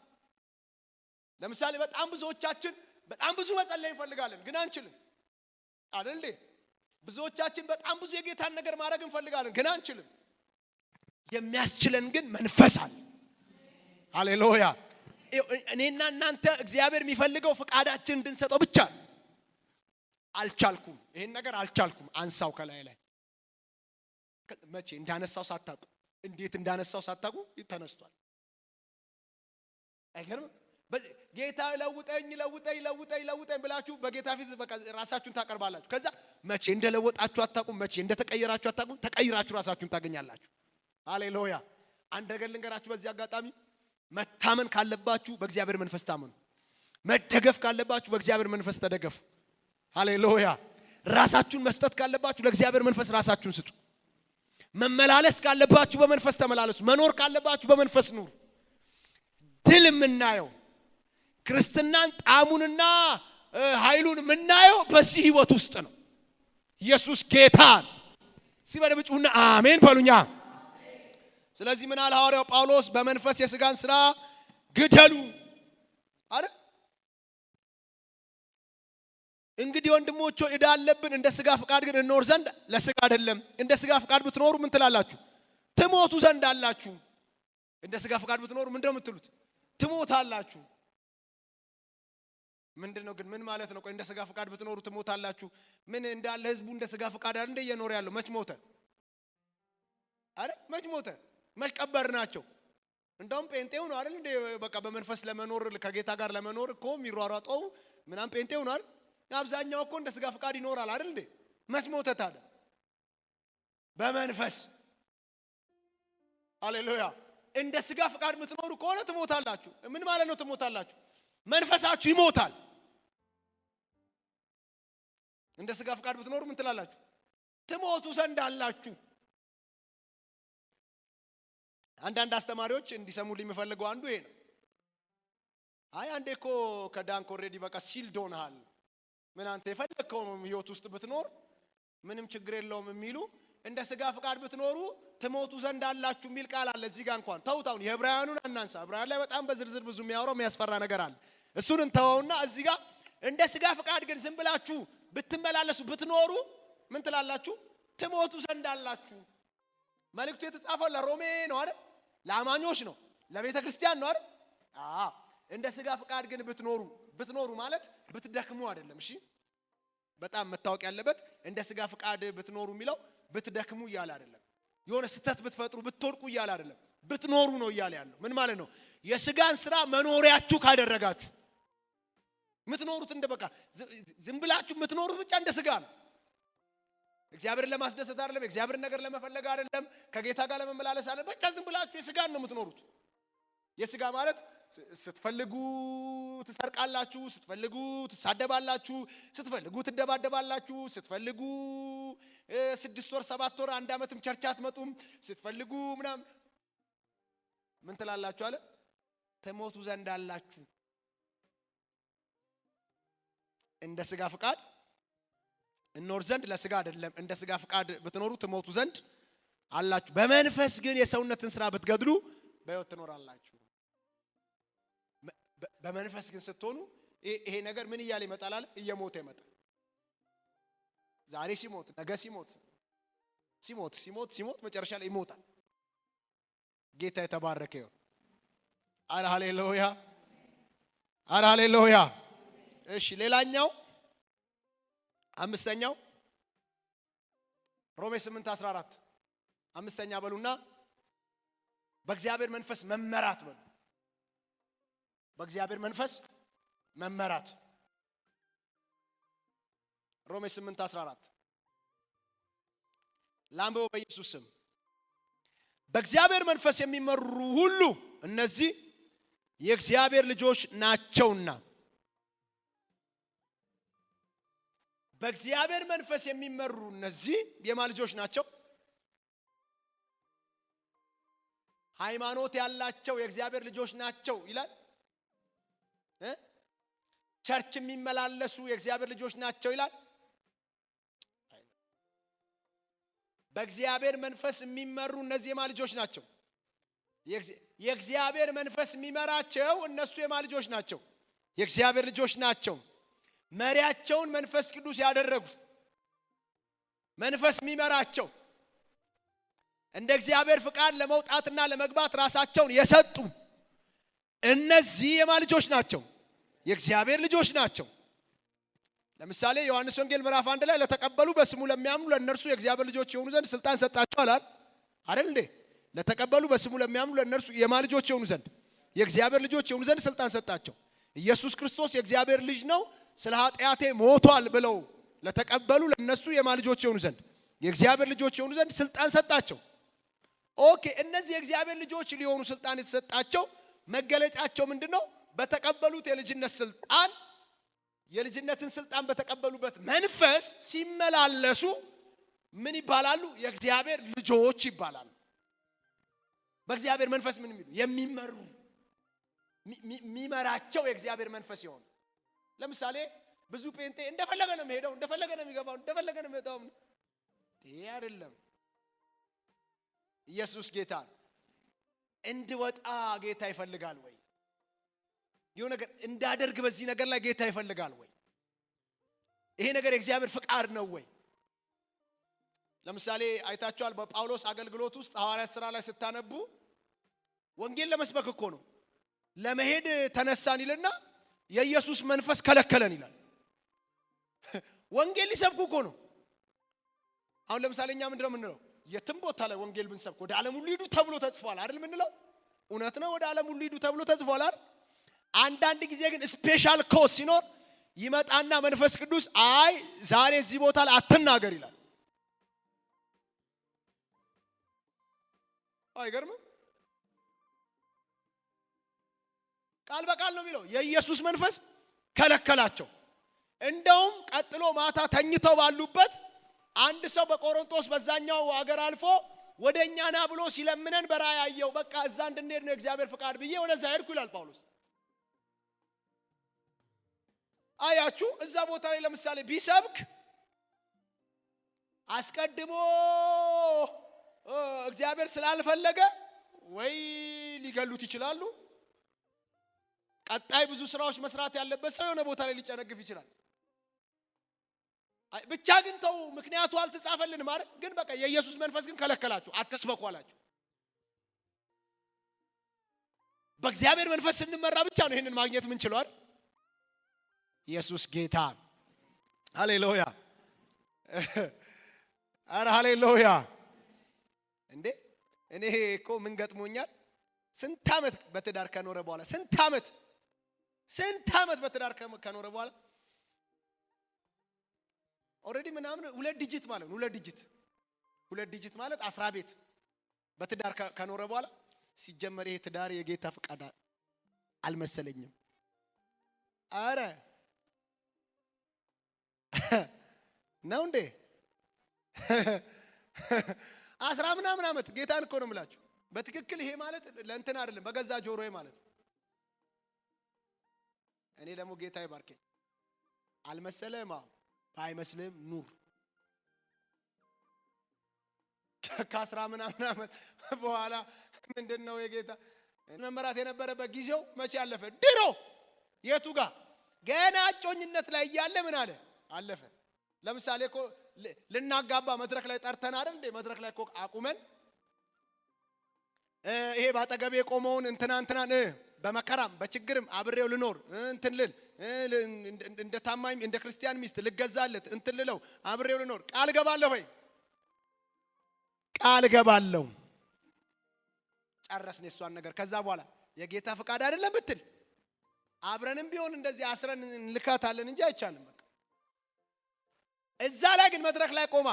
ለምሳሌ በጣም ብዙዎቻችን በጣም ብዙ መጸለይ እንፈልጋለን ግን አንችልም አይደል እንዴ? ብዙዎቻችን በጣም ብዙ የጌታን ነገር ማድረግ እንፈልጋለን ግን አንችልም። የሚያስችለን ግን መንፈስ አለ። ሃሌሉያ። እኔና እናንተ እግዚአብሔር የሚፈልገው ፍቃዳችን እንድንሰጠው ብቻ። አልቻልኩም፣ ይሄን ነገር አልቻልኩም፣ አንሳው ከላይ ላይ። መቼ እንዳነሳው ሳታውቁ እንዴት እንዳነሳው ሳታውቁ ተነስቷል። አይገርም? ጌታ ለውጠኝ ብላችሁ በጌታ ፊት በቃ ራሳችሁን ታቀርባላችሁ። ከዛ መቼ እንደለወጣችሁ አታውቁም፣ መቼ እንደተቀየራችሁ አታውቁም። ተቀይራችሁ ራሳችሁን ታገኛላችሁ። ሃሌሉያ። አንድ ነገር ልንገራችሁ በዚህ አጋጣሚ፣ መታመን ካለባችሁ በእግዚአብሔር መንፈስ ታመኑ። መደገፍ ካለባችሁ በእግዚአብሔር መንፈስ ተደገፉ። ሃሌሉያ። ራሳችሁን መስጠት ካለባችሁ ለእግዚአብሔር መንፈስ ራሳችሁን ስጡ። መመላለስ ካለባችሁ በመንፈስ ተመላለሱ። መኖር ካለባችሁ በመንፈስ ኑሩ። ድል የምናየው ክርስትናን ጣዕሙንና ኃይሉን የምናየው በዚህ ህይወት ውስጥ ነው። ኢየሱስ ጌታ ሲበደብጩና አሜን በሉኛ። ስለዚህ ምን አለ ሐዋርያው ጳውሎስ? በመንፈስ የሥጋን ሥራ ግደሉ አይደል? እንግዲህ ወንድሞች ዕዳ አለብን፣ እንደ ሥጋ ፍቃድ ግን እንኖር ዘንድ ለሥጋ አይደለም። እንደ ሥጋ ፍቃድ ብትኖሩ ምን ትላላችሁ? ትሞቱ ዘንድ አላችሁ። እንደ ሥጋ ፍቃድ ብትኖሩ ምንድነው የምትሉት? ትሞታላችሁ። ምንድነው ግን ምን ማለት ነው? ቆይ እንደ ሥጋ ፍቃድ ብትኖሩ ትሞታላችሁ። ምን እንዳለ ህዝቡ እንደ ሥጋ ፍቃድ አይደል እየኖረ ያለው? መች ሞተ አይደል? መች ሞተ? መች ቀበርናቸው? እንደውም ጴንጤው ነው አይደል እንዴ? በቃ በመንፈስ ለመኖር ከጌታ ጋር ለመኖር እኮ የሚሯሯጠው ምናም ጴንጤው ነው አይደል? አብዛኛው እኮ እንደ ሥጋ ፍቃድ ይኖራል አይደል እንዴ? መች ሞተ ታዲያ? በመንፈስ። ሃሌሉያ። እንደ ሥጋ ፍቃድ የምትኖሩ ከሆነ ትሞታላችሁ። ምን ማለት ነው ትሞታላችሁ? መንፈሳችሁ ይሞታል። እንደ ሥጋ ፍቃድ ብትኖሩ ምን ትላላችሁ? ትሞቱ ዘንድ አላችሁ። አንዳንድ አስተማሪዎች እንዲሰሙልኝ የሚፈልገው አንዱ ይሄ ነው። አይ አንዴ እኮ ከዳንክ ኦሬዲ በቃ ሲልድ ሆነሃል፣ ምን አንተ የፈለከው ህይወት ውስጥ ብትኖር ምንም ችግር የለውም የሚሉ እንደ ሥጋ ፍቃድ ብትኖሩ ትሞቱ ዘንድ አላችሁ የሚል ቃል አለ እዚህ ጋር። እንኳን ተውታውን የዕብራውያኑን አናንሳ። ዕብራውያን ላይ በጣም በዝርዝር ብዙ የሚያወራው የሚያስፈራ ነገር አለ። እሱን እንተውና እዚህ ጋር እንደ ሥጋ ፍቃድ ግን ዝም ብላችሁ ብትመላለሱ ብትኖሩ ምን ትላላችሁ? ትሞቱ ዘንድ አላችሁ። መልእክቱ የተጻፈው ለሮሜ ነው አይደል? ለአማኞች ነው፣ ለቤተ ክርስቲያን ነው አይደል? እንደ ሥጋ ፍቃድ ግን ብትኖሩ ማለት ብትደክሙ አይደለም። እሺ በጣም መታወቅ ያለበት እንደ ሥጋ ፍቃድ ብትኖሩ የሚለው ብትደክሙ እያለ አይደለም። የሆነ ስተት ብትፈጥሩ ብትወድቁ እያለ አይደለም። ብትኖሩ ነው እያለ ያለው። ምን ማለት ነው? የሥጋን ሥራ መኖሪያችሁ ካደረጋችሁ ምትኖሩት እንደ በቃ ዝም ብላችሁ ምትኖሩት ብቻ እንደ ሥጋ ነው። እግዚአብሔርን ለማስደሰት አይደለም፣ እግዚአብሔርን ነገር ለመፈለግ አይደለም፣ ከጌታ ጋር ለመመላለስ አይደለም። ብቻ ዝም ብላችሁ የሥጋን ነው የምትኖሩት። የሥጋ ማለት ስትፈልጉ ትሰርቃላችሁ፣ ስትፈልጉ ትሳደባላችሁ፣ ስትፈልጉ ትደባደባላችሁ፣ ስትፈልጉ 6 ወር 7 ወር 1 ዓመትም ቸርች አትመጡም፣ ስትፈልጉ ምናምን ምን ትላላችሁ አለ? ትሞቱ ዘንድ አላችሁ። እንደ ሥጋ ፍቃድ እንኖር ዘንድ ለሥጋ አይደለም። እንደ ሥጋ ፍቃድ ብትኖሩ ትሞቱ ዘንድ አላችሁ። በመንፈስ ግን የሰውነትን ሥራ ብትገድሉ በሕይወት ትኖራላችሁ። በመንፈስ ግን ስትሆኑ ይሄ ነገር ምን እያለ ይመጣል አለ? እየሞተ ይመጣል። ዛሬ ሲሞት ነገ ሲሞት መጨረሻ ላይ ይሞታል። ጌታ የተባረከ ይሁን። አረ ሃሌሉያ፣ አረ ሃሌሉያ። እሺ ሌላኛው አምስተኛው ሮሜ 8:14 አምስተኛ በሉና በእግዚአብሔር መንፈስ መመራት በሉ። በእግዚአብሔር መንፈስ መመራት ሮሜ 8:14 ላምበው በኢየሱስ ስም። በእግዚአብሔር መንፈስ የሚመሩ ሁሉ እነዚህ የእግዚአብሔር ልጆች ናቸውና። በእግዚአብሔር መንፈስ የሚመሩ እነዚህ የማን ልጆች ናቸው? ሃይማኖት ያላቸው የእግዚአብሔር ልጆች ናቸው ይላል። ቸርች የሚመላለሱ የእግዚአብሔር ልጆች ናቸው ይላል። በእግዚአብሔር መንፈስ የሚመሩ እነዚህ የማን ልጆች ናቸው? የእግዚአብሔር መንፈስ የሚመራቸው እነሱ የማን ልጆች ናቸው? የእግዚአብሔር ልጆች ናቸው። መሪያቸውን መንፈስ ቅዱስ ያደረጉ መንፈስ የሚመራቸው እንደ እግዚአብሔር ፍቃድ ለመውጣትና ለመግባት ራሳቸውን የሰጡ እነዚህ የማን ልጆች ናቸው? የእግዚአብሔር ልጆች ናቸው። ለምሳሌ ዮሐንስ ወንጌል ምዕራፍ 1 ላይ ለተቀበሉ በስሙ ለሚያምኑ ለእነርሱ የእግዚአብሔር ልጆች የሆኑ ዘንድ ስልጣን ሰጣቸው አላል አይደል እንዴ? ለተቀበሉ በስሙ ለሚያምኑ ለእነርሱ የማን ልጆች የሆኑ ዘንድ? የእግዚአብሔር ልጆች የሆኑ ዘንድ ስልጣን ሰጣቸው። ኢየሱስ ክርስቶስ የእግዚአብሔር ልጅ ነው፣ ስለ ኃጢአቴ ሞቷል ብለው ለተቀበሉ ለእነሱ የማን ልጆች የሆኑ ዘንድ? የእግዚአብሔር ልጆች የሆኑ ዘንድ ስልጣን ሰጣቸው። ኦኬ፣ እነዚህ የእግዚአብሔር ልጆች ሊሆኑ ስልጣን የተሰጣቸው መገለጫቸው ምንድነው? በተቀበሉት የልጅነት ስልጣን የልጅነትን ስልጣን በተቀበሉበት መንፈስ ሲመላለሱ ምን ይባላሉ? የእግዚአብሔር ልጆች ይባላሉ። በእግዚአብሔር መንፈስ ምን የሚሉ የሚመሩ የሚመራቸው የእግዚአብሔር መንፈስ ይሆን። ለምሳሌ ብዙ ጴንጤ እንደፈለገ ነው የሚሄደው፣ እንደፈለገ ነው የሚገባው፣ እንደፈለገ ነው የሚወጣው። ይሄ አይደለም። ኢየሱስ ጌታ እንድወጣ ጌታ ይፈልጋል ወይ? የሆነ ነገር እንዳደርግ በዚህ ነገር ላይ ጌታ ይፈልጋል ወይ? ይሄ ነገር የእግዚአብሔር ፍቃድ ነው ወይ? ለምሳሌ አይታችኋል። በጳውሎስ አገልግሎት ውስጥ ሐዋርያት ሥራ ላይ ስታነቡ ወንጌል ለመስበክ እኮ ነው ለመሄድ ተነሳን ይልና የኢየሱስ መንፈስ ከለከለን ይላል። ወንጌል ሊሰብኩ እኮ ነው። አሁን ለምሳሌ እኛ ምንድነው የምንለው? የትም ቦታ ላይ ወንጌል ብንሰብክ ወደ ዓለም ሁሉ ሂዱ ተብሎ ተጽፏል አይደል የምንለው? እውነት ነው፣ ወደ ዓለም ሁሉ ሂዱ ተብሎ ተጽፏል አይደል? አንዳንድ ጊዜ ግን ስፔሻል ኮስ ሲኖር ይመጣና መንፈስ ቅዱስ አይ ዛሬ እዚህ ቦታ ላይ አትናገር ይላል። አይገርምም? ቃል በቃል ነው የሚለው። የኢየሱስ መንፈስ ከለከላቸው። እንደውም ቀጥሎ ማታ ተኝተው ባሉበት አንድ ሰው በቆሮንቶስ በዛኛው አገር አልፎ ወደኛ ና ብሎ ሲለምነን በራእይ ያየው፣ በቃ እዛ እንድንሄድ ነው የእግዚአብሔር ፍቃድ ብዬ ወደዛ ሄድኩ ይላል ጳውሎስ። አያችሁ፣ እዛ ቦታ ላይ ለምሳሌ ቢሰብክ አስቀድሞ እግዚአብሔር ስላልፈለገ ወይ ሊገሉት ይችላሉ። ቀጣይ ብዙ ስራዎች መስራት ያለበት ሰው የሆነ ቦታ ላይ ሊጨነግፍ ይችላል። ብቻ ግን ተው፣ ምክንያቱ አልተጻፈልንም ማለት ግን በቃ የኢየሱስ መንፈስ ግን ከለከላችሁ፣ አትስበኩ አላችሁ። በእግዚአብሔር መንፈስ ስንመራ ብቻ ነው ይሄንን ማግኘት ምን ችሏል። ኢየሱስ ጌታ ሃሌሉያ! አረ ሃሌሉያ! እንዴ እኔ እኮ ምን ገጥሞኛል? ስንት ዓመት በትዳር ከኖረ በኋላ ስንት ዓመት በትዳር ከኖረ በኋላ ኦሬዲ ምናምን ሁለት ዲጂት ማለት ነው። ሁለት ዲጂት ማለት 10 ቤት በትዳር ከኖረ በኋላ ሲጀመር ይሄ ትዳር የጌታ ፍቃድ አልመሰለኝም። አረ ነው እንዴ 10 ምናምን ዓመት ጌታን እኮ ነው የምላችሁ። በትክክል ይሄ ማለት ለእንትን አይደለም፣ በገዛ ጆሮዬ ማለት ነው። እኔ ደግሞ ጌታ ይባርከኝ። አልመሰለም? አዎ ባይመስልም ኑር። ከ10 ምናምን ዓመት በኋላ ምንድነው የጌታ መመራት የነበረበት ጊዜው መቼ አለፈ? ድሮ የቱ ጋር ገና እጮኝነት ላይ እያለ ምን አለ አለፈ። ለምሳሌ እኮ ልናጋባ መድረክ ላይ ጠርተን አይደል እንዴ? መድረክ ላይ እኮ አቁመን ይሄ ባጠገቤ የቆመውን እንትናን በመከራም በችግርም አብሬው ልኖር እንትልል እንደ ታማኝ እንደ ክርስቲያን ሚስት ልገዛለት እንትልለው አብሬው ልኖር ቃል ገባለሁ ወይ? ቃል ገባለሁ። ጨረስን የሷን ነገር። ከዛ በኋላ የጌታ ፍቃድ አይደለም ብትል አብረንም ቢሆን እንደዚህ አስረን እንልካታለን እንጂ አይቻልም። በቃ እዛ ላይ ግን መድረክ ላይ ቆማ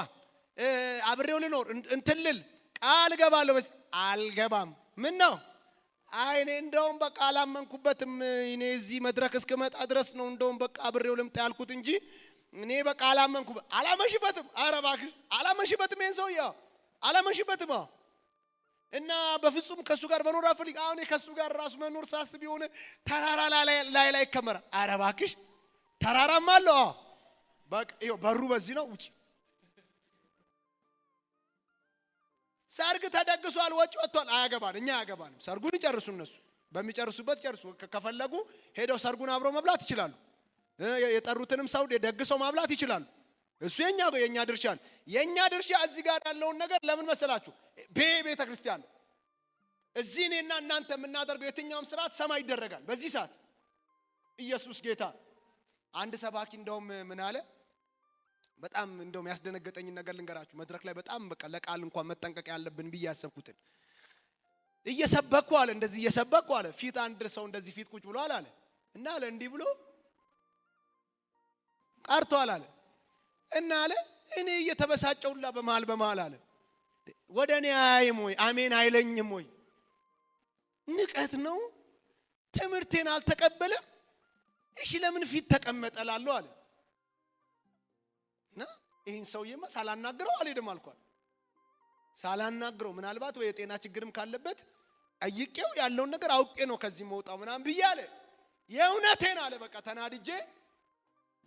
አብሬው ልኖር እንትልል ቃል ገባለሁ በስ አልገባም። ምን ነው? አይ እኔ እንደውም በቃ አላመንኩበትም። እኔ እዚህ መድረክ እስከመጣ ድረስ ነው እንደውም በቃ አብሬው ልምጣ ያልኩት እንጂ እኔ በቃ አላመንኩበት። አላመንሽበትም? ኧረ እባክሽ አላመንሽበትም። ይሄን ሰውዬ አላመንሽበትም። እና በፍጹም ከሱ ጋር መኖር አፈልግ። አሁን ከሱ ጋር ራሱ መኖር ሳስብ የሆነ ተራራ ላይ ይከመራል። ኧረ እባክሽ ተራራም አለው። በቃ ይኸው በሩ በዚህ ነው ውጪ። ሰርግ ተደግሷል፣ ወጪ ወጥቷል። አያገባን፣ እኛ አያገባንም። ሰርጉን ይጨርሱ እነሱ በሚጨርሱበት ጨርሱ። ከፈለጉ ሄደው ሰርጉን አብረው መብላት ይችላሉ። የጠሩትንም ሰው ደግሰው ማብላት ይችላሉ። እሱ የኛ ድርሻ ነው። የኛ ድርሻ እዚህ ጋር ያለውን ነገር ለምን መሰላችሁ? ቤተ ክርስቲያን እዚህ እኔና እናንተ የምናደርገው የትኛውም ስርዓት ሰማይ ይደረጋል። በዚህ ሰዓት ኢየሱስ ጌታ። አንድ ሰባኪ እንደውም ምን አለ? በጣም እንደውም ያስደነገጠኝ ነገር ልንገራችሁ። መድረክ ላይ በጣም በቃ ለቃል እንኳን መጠንቀቅ ያለብን ብዬ ያሰብኩትን እየሰበኩ አለ። እንደዚህ እየሰበኩ አለ። ፊት አንድ ሰው እንደዚህ ፊት ቁጭ ብሏል አለ እና አለ እንዲህ ብሎ ቀርቷል አለ እና አለ እኔ እየተበሳጨውላ በመሃል አለ ወደ እኔ አያይም ወይ አሜን አይለኝም ወይ? ንቀት ነው። ትምህርቴን አልተቀበለም። እሺ ለምን ፊት ተቀመጠላለሁ አለ እና ይህን ሰውዬማ ሳላናግረው አልሄድም አልኳል። ሳላናግረው ምናልባት ወይ የጤና ችግርም ካለበት ጠይቄው ያለውን ነገር አውቄ ነው ከዚህ መውጣው ምናምን ብዬ አለ። የእውነቴን አለ በቃ ተናድጄ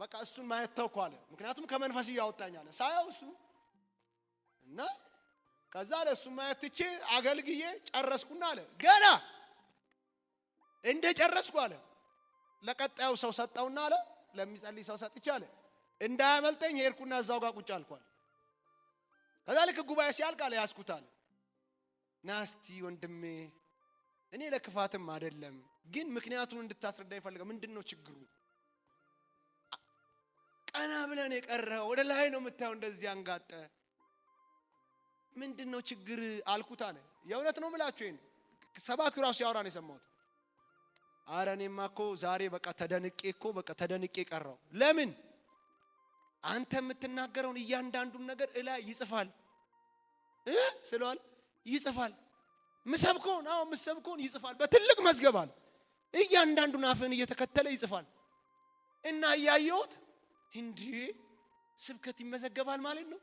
በቃ እሱን ማየት ተውኩ አለ። ምክንያቱም ከመንፈስ እያወጣኝ አለ ሳያው እሱ እና ከዛ አለ እሱን ማየት ትቼ አገልግዬ ጨረስኩና አለ ገና እንደ ጨረስኩ አለ ለቀጣዩ ሰው ሰጠውና አለ ለሚጸልይ ሰው ሰጥቼ አለ እንዳያመልጠኝ ሄድኩና እዛው ጋር ቁጭ አልኳል። ከዛ ልክ ጉባኤ ሲያልቅ አለ ያስኩታል። ናስቲ ወንድሜ እኔ ለክፋትም አይደለም ግን ምክንያቱን እንድታስረዳ ይፈልጋል። ምንድነው ችግሩ? ቀና ብለን የቀረው ወደ ላይ ነው የምታየው እንደዚህ አንጋጠ ምንድነው ችግር አልኩት አለ። የእውነት ነው የምላችሁ ይሄን ሰባኪው ራሱ ያወራ ነው የሰማሁት። ኧረ እኔማ እኮ ዛሬ በቃ ተደንቄ ቀረው። ለምን? አንተ የምትናገረውን እያንዳንዱን ነገር እላይ ይጽፋል ስለዋል ይጽፋል። ምሰብከውን ይጽፋል በትልቅ መዝገብ አለ። እያንዳንዱን አፍን እየተከተለ ይጽፋል እና እያየሁት እንዴ ስብከት ይመዘገባል ማለት ነው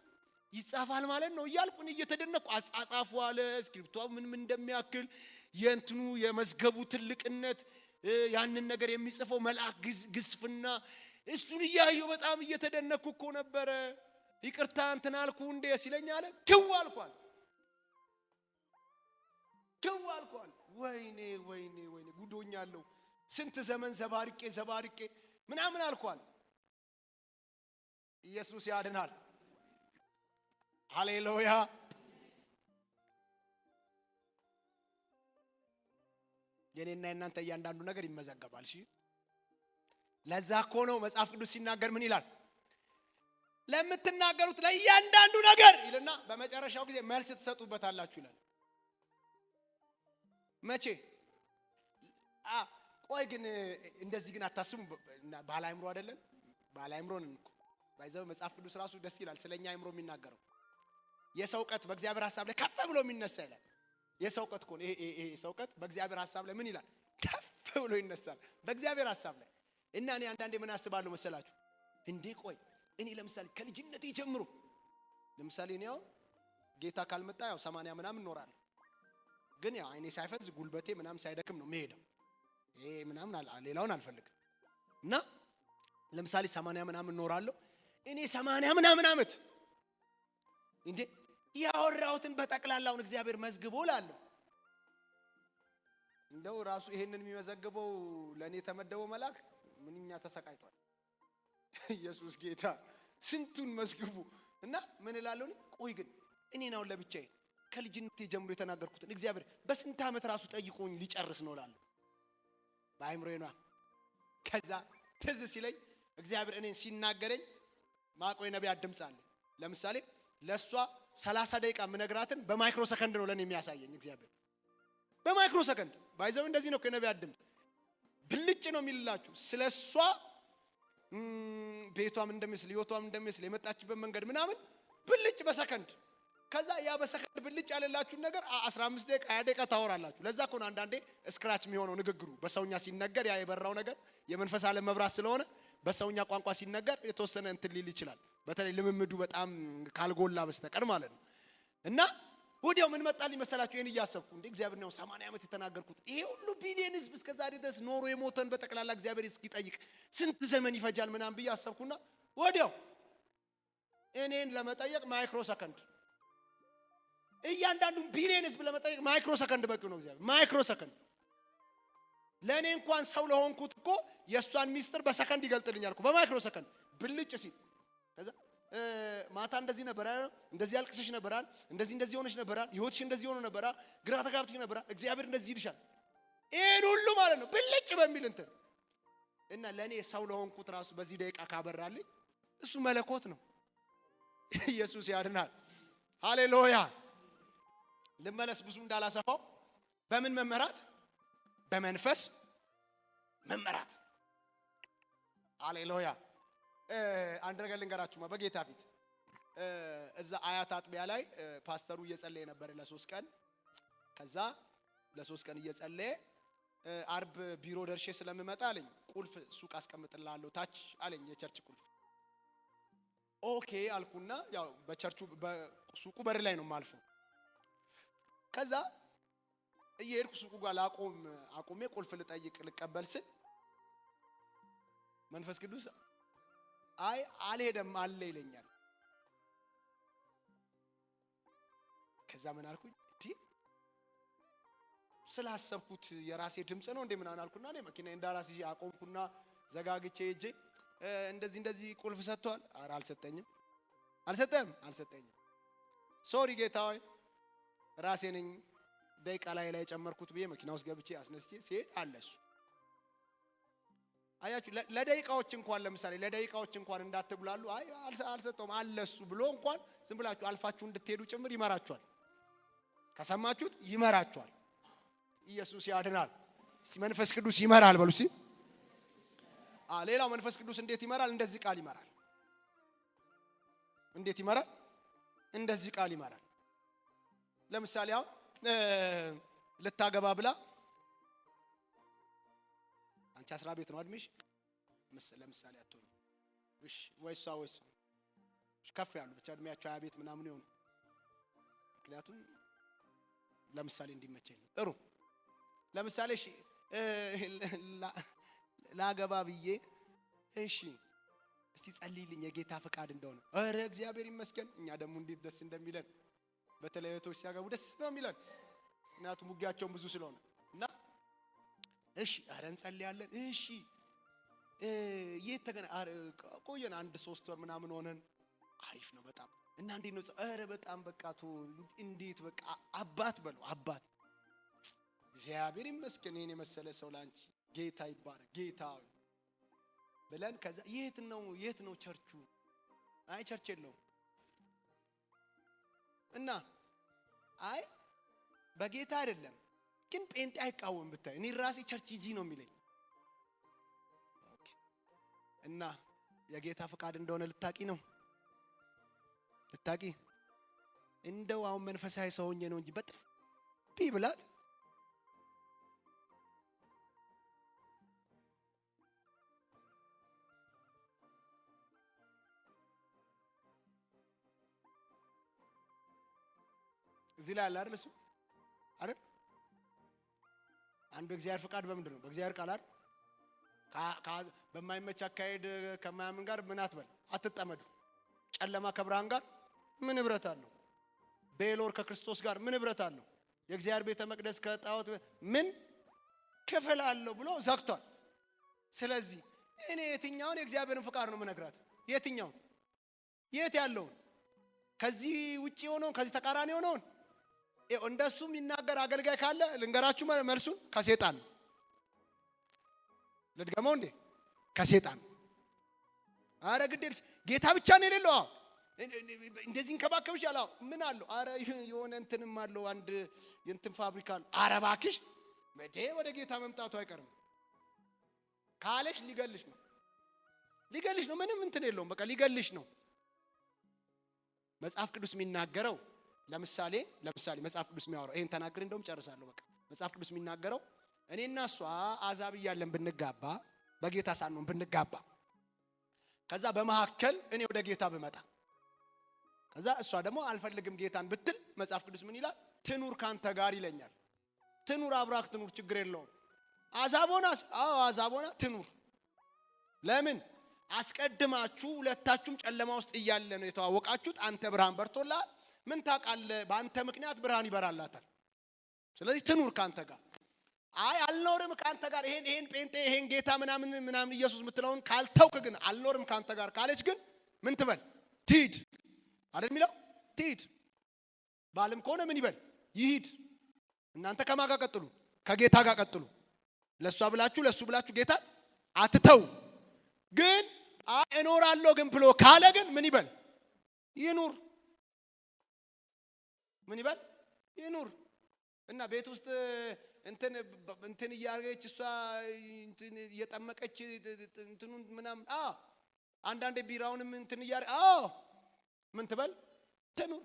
ይጻፋል ማለት ነው እያልኩኝ እየተደነቅኩ አጻጻፉ አለ ስክሪፕቷ ምን እንደሚያክል የእንትኑ የመዝገቡ ትልቅነት ያንን ነገር የሚጽፈው መልአክ ግዝፍና እሱን እያየሁ በጣም እየተደነቅኩ እኮ ነበረ። ይቅርታ እንትን አልኩ እንዴ ሲለኝ አለ ክው አልኳል። ወይኔ ጉዶኛለሁ። ስንት ዘመን ዘባርቄ ምናምን አልኳል። ኢየሱስ ያድናል። ሃሌሉያ። የኔና የናንተ እያንዳንዱ ነገር ይመዘገባል። እሺ ለዛ እኮ ነው መጽሐፍ ቅዱስ ሲናገር ምን ይላል? ለምትናገሩት ለእያንዳንዱ ነገር ይልና በመጨረሻው ጊዜ መልስ ትሰጡበታላችሁ ይላል። መቼ? ቆይ ግን እንደዚህ ግን አታስቡ። ባለ አእምሮ አይደለን? ባለ አእምሮ ነን እኮ ባይዘው መጽሐፍ ቅዱስ ራሱ ደስ ይላል ስለኛ አእምሮ የሚናገረው። የሰው ዕውቀት በእግዚአብሔር ሐሳብ ላይ ከፍ ብሎ የሚነሳ ይላል። የሰው ዕውቀት እኮ ይሄ ሰው ዕውቀት በእግዚአብሔር ሐሳብ ላይ ምን ይላል? ከፍ ብሎ ይነሳል በእግዚአብሔር ሐሳብ ላይ። እና እኔ አንዳንዴ ምን አስባለሁ መሰላችሁ? እንዴ ቆይ እኔ ለምሳሌ ከልጅነቴ ጀምሮ ለምሳሌ እኔ ያው ጌታ ካልመጣ ያው 80 ምናምን እኖራለሁ። ግን ያው አይኔ ሳይፈዝ ጉልበቴ ምናምን ሳይደክም ነው የምሄደው። ይሄ ምናምን ሌላውን አልፈልግም። እና ለምሳሌ 80 ምናምን እኖራለሁ። እኔ 80 ምናምን ዓመት እንዴ ያወራሁትን በጠቅላላውን እግዚአብሔር መዝግቦ ላለሁ። እንደው ራሱ ይሄንን የሚመዘግበው ለኔ ተመደበው መልአክ ምንኛ ተሰቃይቷል። ኢየሱስ ጌታ ስንቱን መዝግቡ እና ምን እላለሁ? ቆይ ግን እኔን አሁን ለብቻዬ ከልጅነቴ ጀምሮ የተናገርኩትን እግዚአብሔር በስንት ዓመት ራሱ ጠይቆኝ ሊጨርስ ነው እላለሁ በአይምሮዬ ነው። ከዛ ትዝ ሲለኝ እግዚአብሔር እኔን ሲናገረኝ ማቆይ ነቢያት ድምፅ አለ። ለምሳሌ ለሷ 30 ደቂቃ ምነግራትን በማይክሮ ሰከንድ ነው ለኔ የሚያሳየኝ እግዚአብሔር። በማይክሮ ሰከንድ ባይዘው እንደዚህ ነው ከነቢያት ድምፅ ብልጭ ነው የሚልላችሁ ስለሷ ቤቷም እንደሚመስል ህይወቷም እንደሚመስል የመጣችበት መንገድ ምናምን ብልጭ በሰከንድ። ከዛ ያ በሰከንድ ብልጭ ያለላችሁን ነገር 15 ደቂቃ 20 ደቂቃ ታወራላችሁ። ለዛ እኮ ነው አንዳንዴ ስክራች የሚሆነው ንግግሩ በሰውኛ ሲነገር ያ የበራው ነገር የመንፈስ ዓለም መብራት ስለሆነ በሰውኛ ቋንቋ ሲነገር የተወሰነ እንትን ሊል ይችላል። በተለይ ልምምዱ በጣም ካልጎላ በስተቀር ማለት ነው። እና ወዲያው ምን መጣልኝ መሰላችሁ? ይሄን እያሰብኩ እንዴ እግዚአብሔር ነው 80 ዓመት የተናገርኩት ይሄ ሁሉ ቢሊየን ህዝብ እስከዛሬ ድረስ ኖሮ የሞተን በጠቅላላ እግዚአብሔር እስኪጠይቅ ስንት ዘመን ይፈጃል ምናምን ብዬ አሰብኩና ወዲያው እኔን ለመጠየቅ ማይክሮ ሰከንድ እያንዳንዱን ቢሊየን ህዝብ ለመጠየቅ ማይክሮ ሰከንድ በቂ ነው። እግዚአብሔር ማይክሮ ሰከንድ ለኔ እንኳን ሰው ለሆንኩት እኮ የሷን ሚስጥር በሰከንድ ይገልጥልኛል እኮ በማይክሮ ሰከንድ ብልጭ ሲል። ከዛ ማታ እንደዚህ ነበራል፣ እንደዚህ አልቅሰሽ ነበራል፣ እንደዚህ ሆነሽ ነበራል፣ ህይወትሽ እንደዚህ ሆኖ ነበራል፣ ግራ ተጋብተሽ ነበራል፣ እግዚአብሔር እንደዚህ ይልሻል። ይሄን ሁሉ ማለት ነው ብልጭ በሚል እንትን እና ለኔ ሰው ለሆንኩት ራሱ በዚህ ደቂቃ ካበራልኝ እሱ መለኮት ነው። ኢየሱስ ያድናል። ሃሌሉያ። ልመለስ ብዙ እንዳላሰፋው በምን መመራት? በመንፈስ መመራት። ሃሌሉያ። አንድ ነገር ልንገራችሁማ በጌታ ፊት እዛ አያት አጥቢያ ላይ ፓስተሩ እየጸለየ ነበር ለ3 ቀን። ከዛ ለ3 ቀን እየጸለየ አርብ ቢሮ ደርሼ ስለምመጣ አለኝ ቁልፍ ሱቅ አስቀምጥልሃለሁ ታች አለኝ፣ የቸርች ቁልፍ። ኦኬ አልኩና ያው በቸርቹ በሱቁ በር ላይ ነው የማልፈው። ከዛ እየሄድኩ ሱቁ ጋር አቆሜ ቁልፍ ልጠይቅ ልቀበል ስል መንፈስ ቅዱስ አይ አልሄደም አለ ይለኛል። ከዛ ምን አልኩኝ? ስላሰብኩት የራሴ ድምጽ ነው እንዴ ምናምን አልኩና እኔ መኪና እንዳራስ አቆምኩና ዘጋግቼ ሄጄ እንደዚህ ቁልፍ ሰጥቷል? ኧረ አልሰጠኝም። አልሰጠኝም። ሶሪ ጌታ ሆይ ራሴ ነኝ ደቂቃ ላይ ጨመርኩት ብዬ መኪና ውስጥ ገብቼ አስነስቼ ሲሄድ አለሱ። አያችሁ ለደቂቃዎች እንኳን ለምሳሌ ለደቂቃዎች እንኳን እንዳትብላሉ አይ አልሰጠውም አለሱ ብሎ እንኳን ዝም ብላችሁ አልፋችሁ እንድትሄዱ ጭምር ይመራችኋል። ከሰማችሁት ይመራችኋል። ኢየሱስ ያድናል። መንፈስ ቅዱስ ይመራል በሉ እስኪ። ሌላው መንፈስ ቅዱስ እንዴት ይመራል? እንደዚህ ቃል ይመራል። እንዴት ይመራል? እንደዚህ ቃል ይመራል። ለምሳሌ አሁን ልታገባ ብላ አንቺ 10 ቤት ነው እድሜሽ ለምሳሌ አትሆን እሺ፣ ወይሷ ከፍ ያሉ ብቻ እድሜያቸው 20 ቤት ምናምን ይሆኑ። ምክንያቱም ለምሳሌ እንዲመቸኝ ነው። ጥሩ ለምሳሌ እሺ ላገባ ብዬ እሺ እስቲ ጸልይልኝ የጌታ ፈቃድ እንደሆነ። ኧረ እግዚአብሔር ይመስገን። እኛ ደግሞ እንዴት ደስ እንደሚለን በተለይ እህቶች ሲያገቡ ደስ ነው የሚለን፣ ምክንያቱም ውጊያቸውን ብዙ ስለሆነ እና እሺ ኧረ እንጸልያለን። እሺ የት ተገና ቆየን 1-3 ወር ምናምን ሆነን አሪፍ ነው በጣም እና እንዴት ነው? ኧረ በጣም በቃ እንዴት በቃ አባት በለው አባት እግዚአብሔር ይመስገን እኔን የመሰለ ሰው ላንቺ ጌታ ይባረክ ጌታ ብለን ከዛ የት ነው ቸርቹ? አይ ቸርች የለውም እና አይ በጌታ አይደለም ግን ጴንጤ አይቃወም ብታይ እኔ ራሴ ቸርች ሂጂ ነው የሚለኝ። ኦኬ እና የጌታ ፈቃድ እንደሆነ ልታቂ ነው ልታቂ እንደው አሁን መንፈሳዊ ሰው ሆኜ ነው እንጂ በጥፊ ብላት እዚህ ላይ አለ አይደል? እሱ አይደል አንዱ እግዚአብሔር ፈቃድ በምንድን ነው? በእግዚአብሔር ቃል አይደል? በማይመች አካሄድ ከማያምን ጋር ምን አትበል አትጠመዱ። ጨለማ ከብርሃን ጋር ምን ህብረት አለው? ቤሎር ከክርስቶስ ጋር ምን ህብረት አለው? የእግዚአብሔር ቤተ መቅደስ ከጣዖት ምን ክፍል አለው ብሎ ዘግቷል። ስለዚህ እኔ የትኛውን የእግዚአብሔርን ፈቃድ ነው የምነግራት? የትኛውን? የት ያለውን? ከዚህ ውጪ የሆነውን ከዚህ ተቃራኒ የሆነውን እንደሱ የሚናገር አገልጋይ ካለ ልንገራችሁ መልሱን ከሰይጣን ነው። ልድገመው እንዴ? ከሰይጣን። አረ ግዴለሽ ጌታ ብቻ ነው የሌለው። እንደዚህ እንከባከብሽ ያለው ምን አለው? አረ የሆነ እንትንም አለው አንድ የእንትን ፋብሪካ አለው። አረ እባክሽ ወደ ጌታ መምጣቱ አይቀርም ካለሽ ሊገልሽ ነው። ምንም እንትን የለውም። በቃ ሊገልሽ ነው። መጽሐፍ ቅዱስ የሚናገረው ለምሳሌ መጽሐፍ ቅዱስ የሚያወራው ይሄን ተናግሬ እንደውም ጨርሳለሁ። በቃ መጽሐፍ ቅዱስ የሚናገረው እኔና እሷ አዛብ እያለን ብንጋባ በጌታ ሳንሆን ብንጋባ ከዛ በመሐከል እኔ ወደ ጌታ ብመጣ ከዛ እሷ ደግሞ አልፈልግም ጌታን ብትል መጽሐፍ ቅዱስ ምን ይላል? ትኑር ካንተ ጋር ይለኛል። ትኑር፣ አብራክ ትኑር፣ ችግር የለውም። አዛቦናስ አዛቦና ትኑር። ለምን? አስቀድማችሁ ሁለታችሁም ጨለማ ውስጥ እያለ ነው የተዋወቃችሁት። አንተ ብርሃን በርቶላል። ምን ታውቃለህ? በአንተ ምክንያት ብርሃን ይበራላታል። ስለዚህ ትኑር ካንተ ጋር። አይ አልኖርም ካንተ ጋር ይሄን ጴንጤ ይሄን ጌታ ምናምን ኢየሱስ የምትለውን ካልተውክ ግን አልኖርም ካንተ ጋር ካለች ግን ምን ትበል? ትሂድ አይደል የሚለው? ትሂድ። ባልም ከሆነ ምን ይበል? ይሂድ። እናንተ ከማን ጋር ቀጥሉ? ከጌታ ጋር ቀጥሉ። ለሱ ብላችሁ ጌታ አትተው። ግን እኖራለሁ ግን ብሎ ካለ ግን ምን ይበል? ይኑር። ምን ይበል? ይኑር። እና ቤት ውስጥ እንትን እያረገች እሷ እንትን እየጠመቀች እንትኑን ምናምን አንዳንዴ ቢራውንም እንትን እያረ ምን ትበል? ትኑር።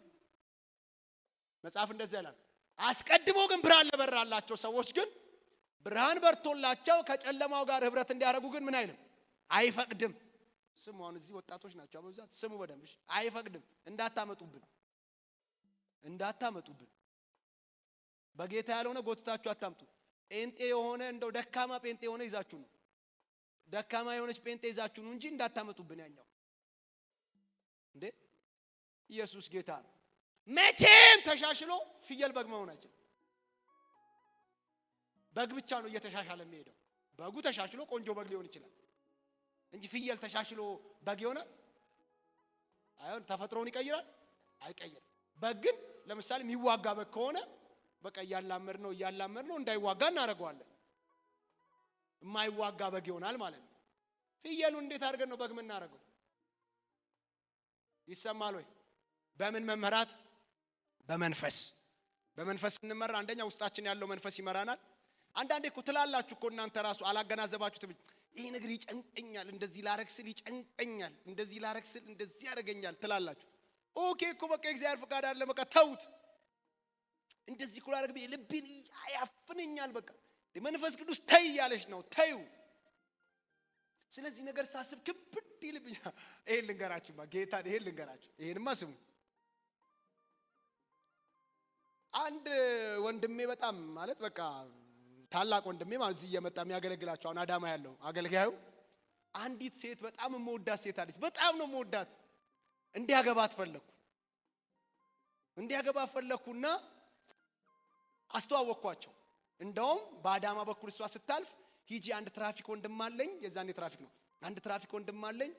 መጽሐፍ እንደዚህ ይላል። አስቀድሞ ግን ብርሃን ለበራላቸው ሰዎች ግን ብርሃን በርቶላቸው ከጨለማው ጋር ህብረት እንዲያደርጉ ግን ምን አይልም? አይፈቅድም። ስሙ። አሁን እዚህ ወጣቶች ናቸው በብዛት ስሙ በደንብ። አይፈቅድም። እንዳታመጡብን በጌታ ያልሆነ ጎትታችሁ አታምጡ። ጴንጤ የሆነ እንደው ደካማ ጴንጤ የሆነ ይዛችሁ ነው። ደካማ የሆነች ጴንጤ ይዛችሁ ነው እንጂ እንዳታመጡብን። ያኛው እንዴ ኢየሱስ ጌታ ነው። መቼም ተሻሽሎ ፍየል በግ መሆን አይችልም። በግ ብቻ ነው እየተሻሻለ የሚሄደው። በጉ ተሻሽሎ ቆንጆ በግ ሊሆን ይችላል እንጂ ፍየል ተሻሽሎ በግ ይሆናል? አይሆን። ተፈጥሮውን ይቀይራል? አይቀይርም። በግ ግን ለምሳሌ የሚዋጋ በግ ከሆነ በቃ እያላመድ ነው እንዳይዋጋ እናደርገዋለን። የማይዋጋ በግ ይሆናል ማለት ነው። ፍየሉ እንዴት አድርገን ነው በግ የምናደርገው? ይሰማል ወይ? በምን መመራት? በመንፈስ እንመራ። አንደኛ ውስጣችን ያለው መንፈስ ይመራናል። አንዳንዴ እኮ ትላላችሁ እኮ እናንተ ራሱ አላገናዘባችሁትም። ይሄ ነገር ይጨንቀኛል፣ እንደዚህ ላረክስል ይጨንቀኛል፣ እንደዚህ ላረክስል እንደዚህ ያደርገኛል ትላላችሁ። ኦኬ እኮ በቃ እግዚአብሔር ፈቃድ አለ፣ በቃ ተውት። እንደዚህ እኮ ላረግ ልቤን ያፍነኛል፣ በቃ መንፈስ ቅዱስ ተይ ያለሽ ነው፣ ተዩ። ስለዚህ ነገር ሳስብ ክብድ ይልብኛል። ይሄን ልንገራችሁማ ጌታ ይሄን ልንገራችሁ። ይሄንማ ስሙ። አንድ ወንድሜ በጣም ማለት በቃ ታላቅ ወንድሜ ማለት እዚህ እየመጣ የሚያገለግላቸው አሁን አዳማ ያለው አገልጋዩ አንዲት ሴት በጣም የምወዳት ሴት አለች። በጣም ነው የምወዳት። እንዲያገባ ፈለኩና አስተዋወቅኳቸው። እንደውም በአዳማ በኩል እሷ ስታልፍ ሂጂ አንድ ትራፊክ ወንድም አለኝ፣ የዛኔ ትራፊክ ነው። አንድ ትራፊክ ወንድም አለኝ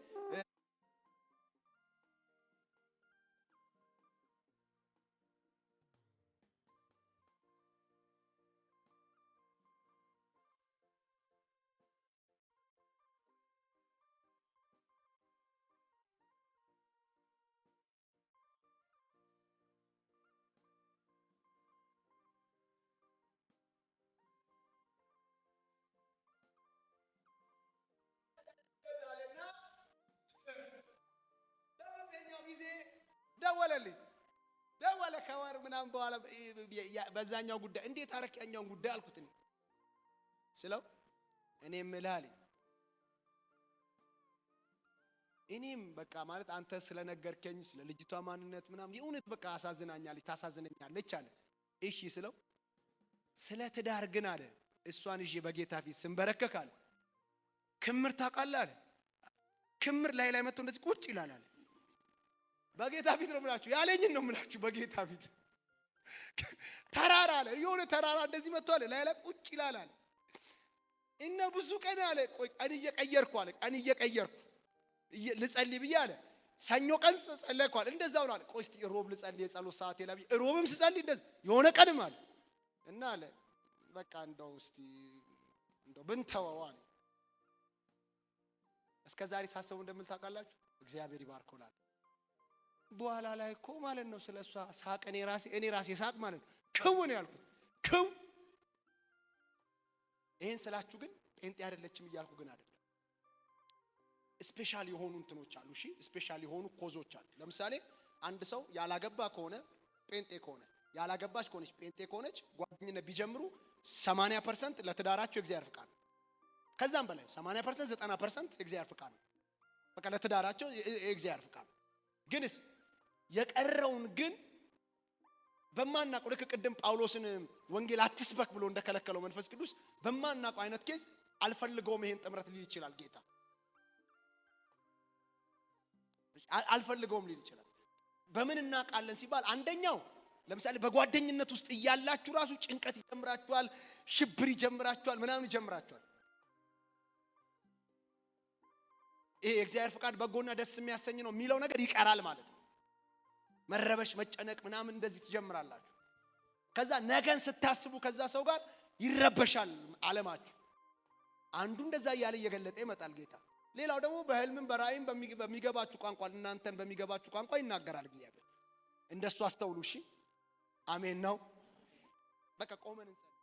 ደወለ ከወር ምናምን በኋላ በዛኛው ጉዳይ እንዴት አረክ ያኛውን ጉዳይ አልኩት። ስለው እኔም እልሃለሁ እኔም በቃ ማለት አንተ ስለነገርከኝ ስለ ልጅቷ ማንነት ምናምን የእውነት በቃ ታሳዝነኛለች አለ። እሺ ስለው ስለ ትዳር ግን አለ እሷን ይዤ በጌታ ፊት ስንበረከክ አለ ክምር ታውቃለህ አለ። ክምር ላይ መጥቶ እንደዚህ ቁጭ ይላል አለ። በጌታ ፊት ነው የምላችሁ፣ ያለኝን ነው የምላችሁ። በጌታ ፊት ተራራ አለ፣ የሆነ ተራራ እንደዚህ መጥቶ አለ ላይ ቁጭ ይላል አለ። እና ብዙ ቀን አለ ቆይ ቀን እየቀየርኩ ልጸልይ ብዬ አለ ሰኞ ቀን ጸለይኳል እንደዛው ነው አለ። ቆይ እስቲ ሮብ ልጸልይ የጸሎት ሰዓት የለም ሮብም ስጸልይ እንደዛ የሆነ ቀንም አለ እና አለ በቃ እንደው እስቲ እንደው ብንተወው አለ። እስከዛሬ ሳስበው እንደምል ታውቃላችሁ እግዚአብሔር ይባርኮናል። በኋላ ላይ እኮ ማለት ነው ስለሷ ሳቅ እኔ ራሴ ሳቅ ማለት ነው ክው ነው ያልኩት ክው። ይሄን ስላችሁ ግን ጴንጤ አይደለችም እያልኩ ግን አይደለም። ስፔሻል የሆኑ እንትኖች አሉ። እሺ ስፔሻል የሆኑ ኮዞች አሉ። ለምሳሌ አንድ ሰው ያላገባ ከሆነ ጴንጤ ከሆነ ያላገባች ከሆነች ጴንጤ ከሆነች ጓደኝነት ቢጀምሩ 80% ለትዳራቸው የእግዚአብሔር ፍቃድ ነው። ከዛም በላይ 80% 90% የእግዚአብሔር ፍቃድ ነው። በቃ ለትዳራቸው የእግዚአብሔር ፍቃድ ነው። ግንስ የቀረውን ግን በማናውቀው ልክ ቅድም ጳውሎስን ወንጌል አትስበክ ብሎ እንደከለከለው መንፈስ ቅዱስ በማናውቀው አይነት ኬዝ አልፈልገውም ይሄን ጥምረት ሊል ይችላል ጌታ አልፈልገውም ሊል ይችላል። በምን እናውቃለን ሲባል አንደኛው ለምሳሌ በጓደኝነት ውስጥ እያላችሁ ራሱ ጭንቀት ይጀምራችኋል፣ ሽብር ይጀምራችኋል፣ ምናምን ይጀምራችኋል። ይሄ የእግዚአብሔር ፍቃድ በጎና ደስ የሚያሰኝ ነው የሚለው ነገር ይቀራል ማለት ነው። መረበሽ መጨነቅ ምናምን እንደዚህ ትጀምራላችሁ። ከዛ ነገን ስታስቡ ከዛ ሰው ጋር ይረበሻል ዓለማችሁ። አንዱ እንደዛ እያለ እየገለጠ ይመጣል ጌታ። ሌላው ደግሞ በህልምም በራእይም በሚገባችሁ ቋንቋ እናንተን በሚገባችሁ ቋንቋ ይናገራል እግዚአብሔር። እንደሱ አስተውሉ። እሺ አሜን ነው። በቃ ቆመን እንጸልይ።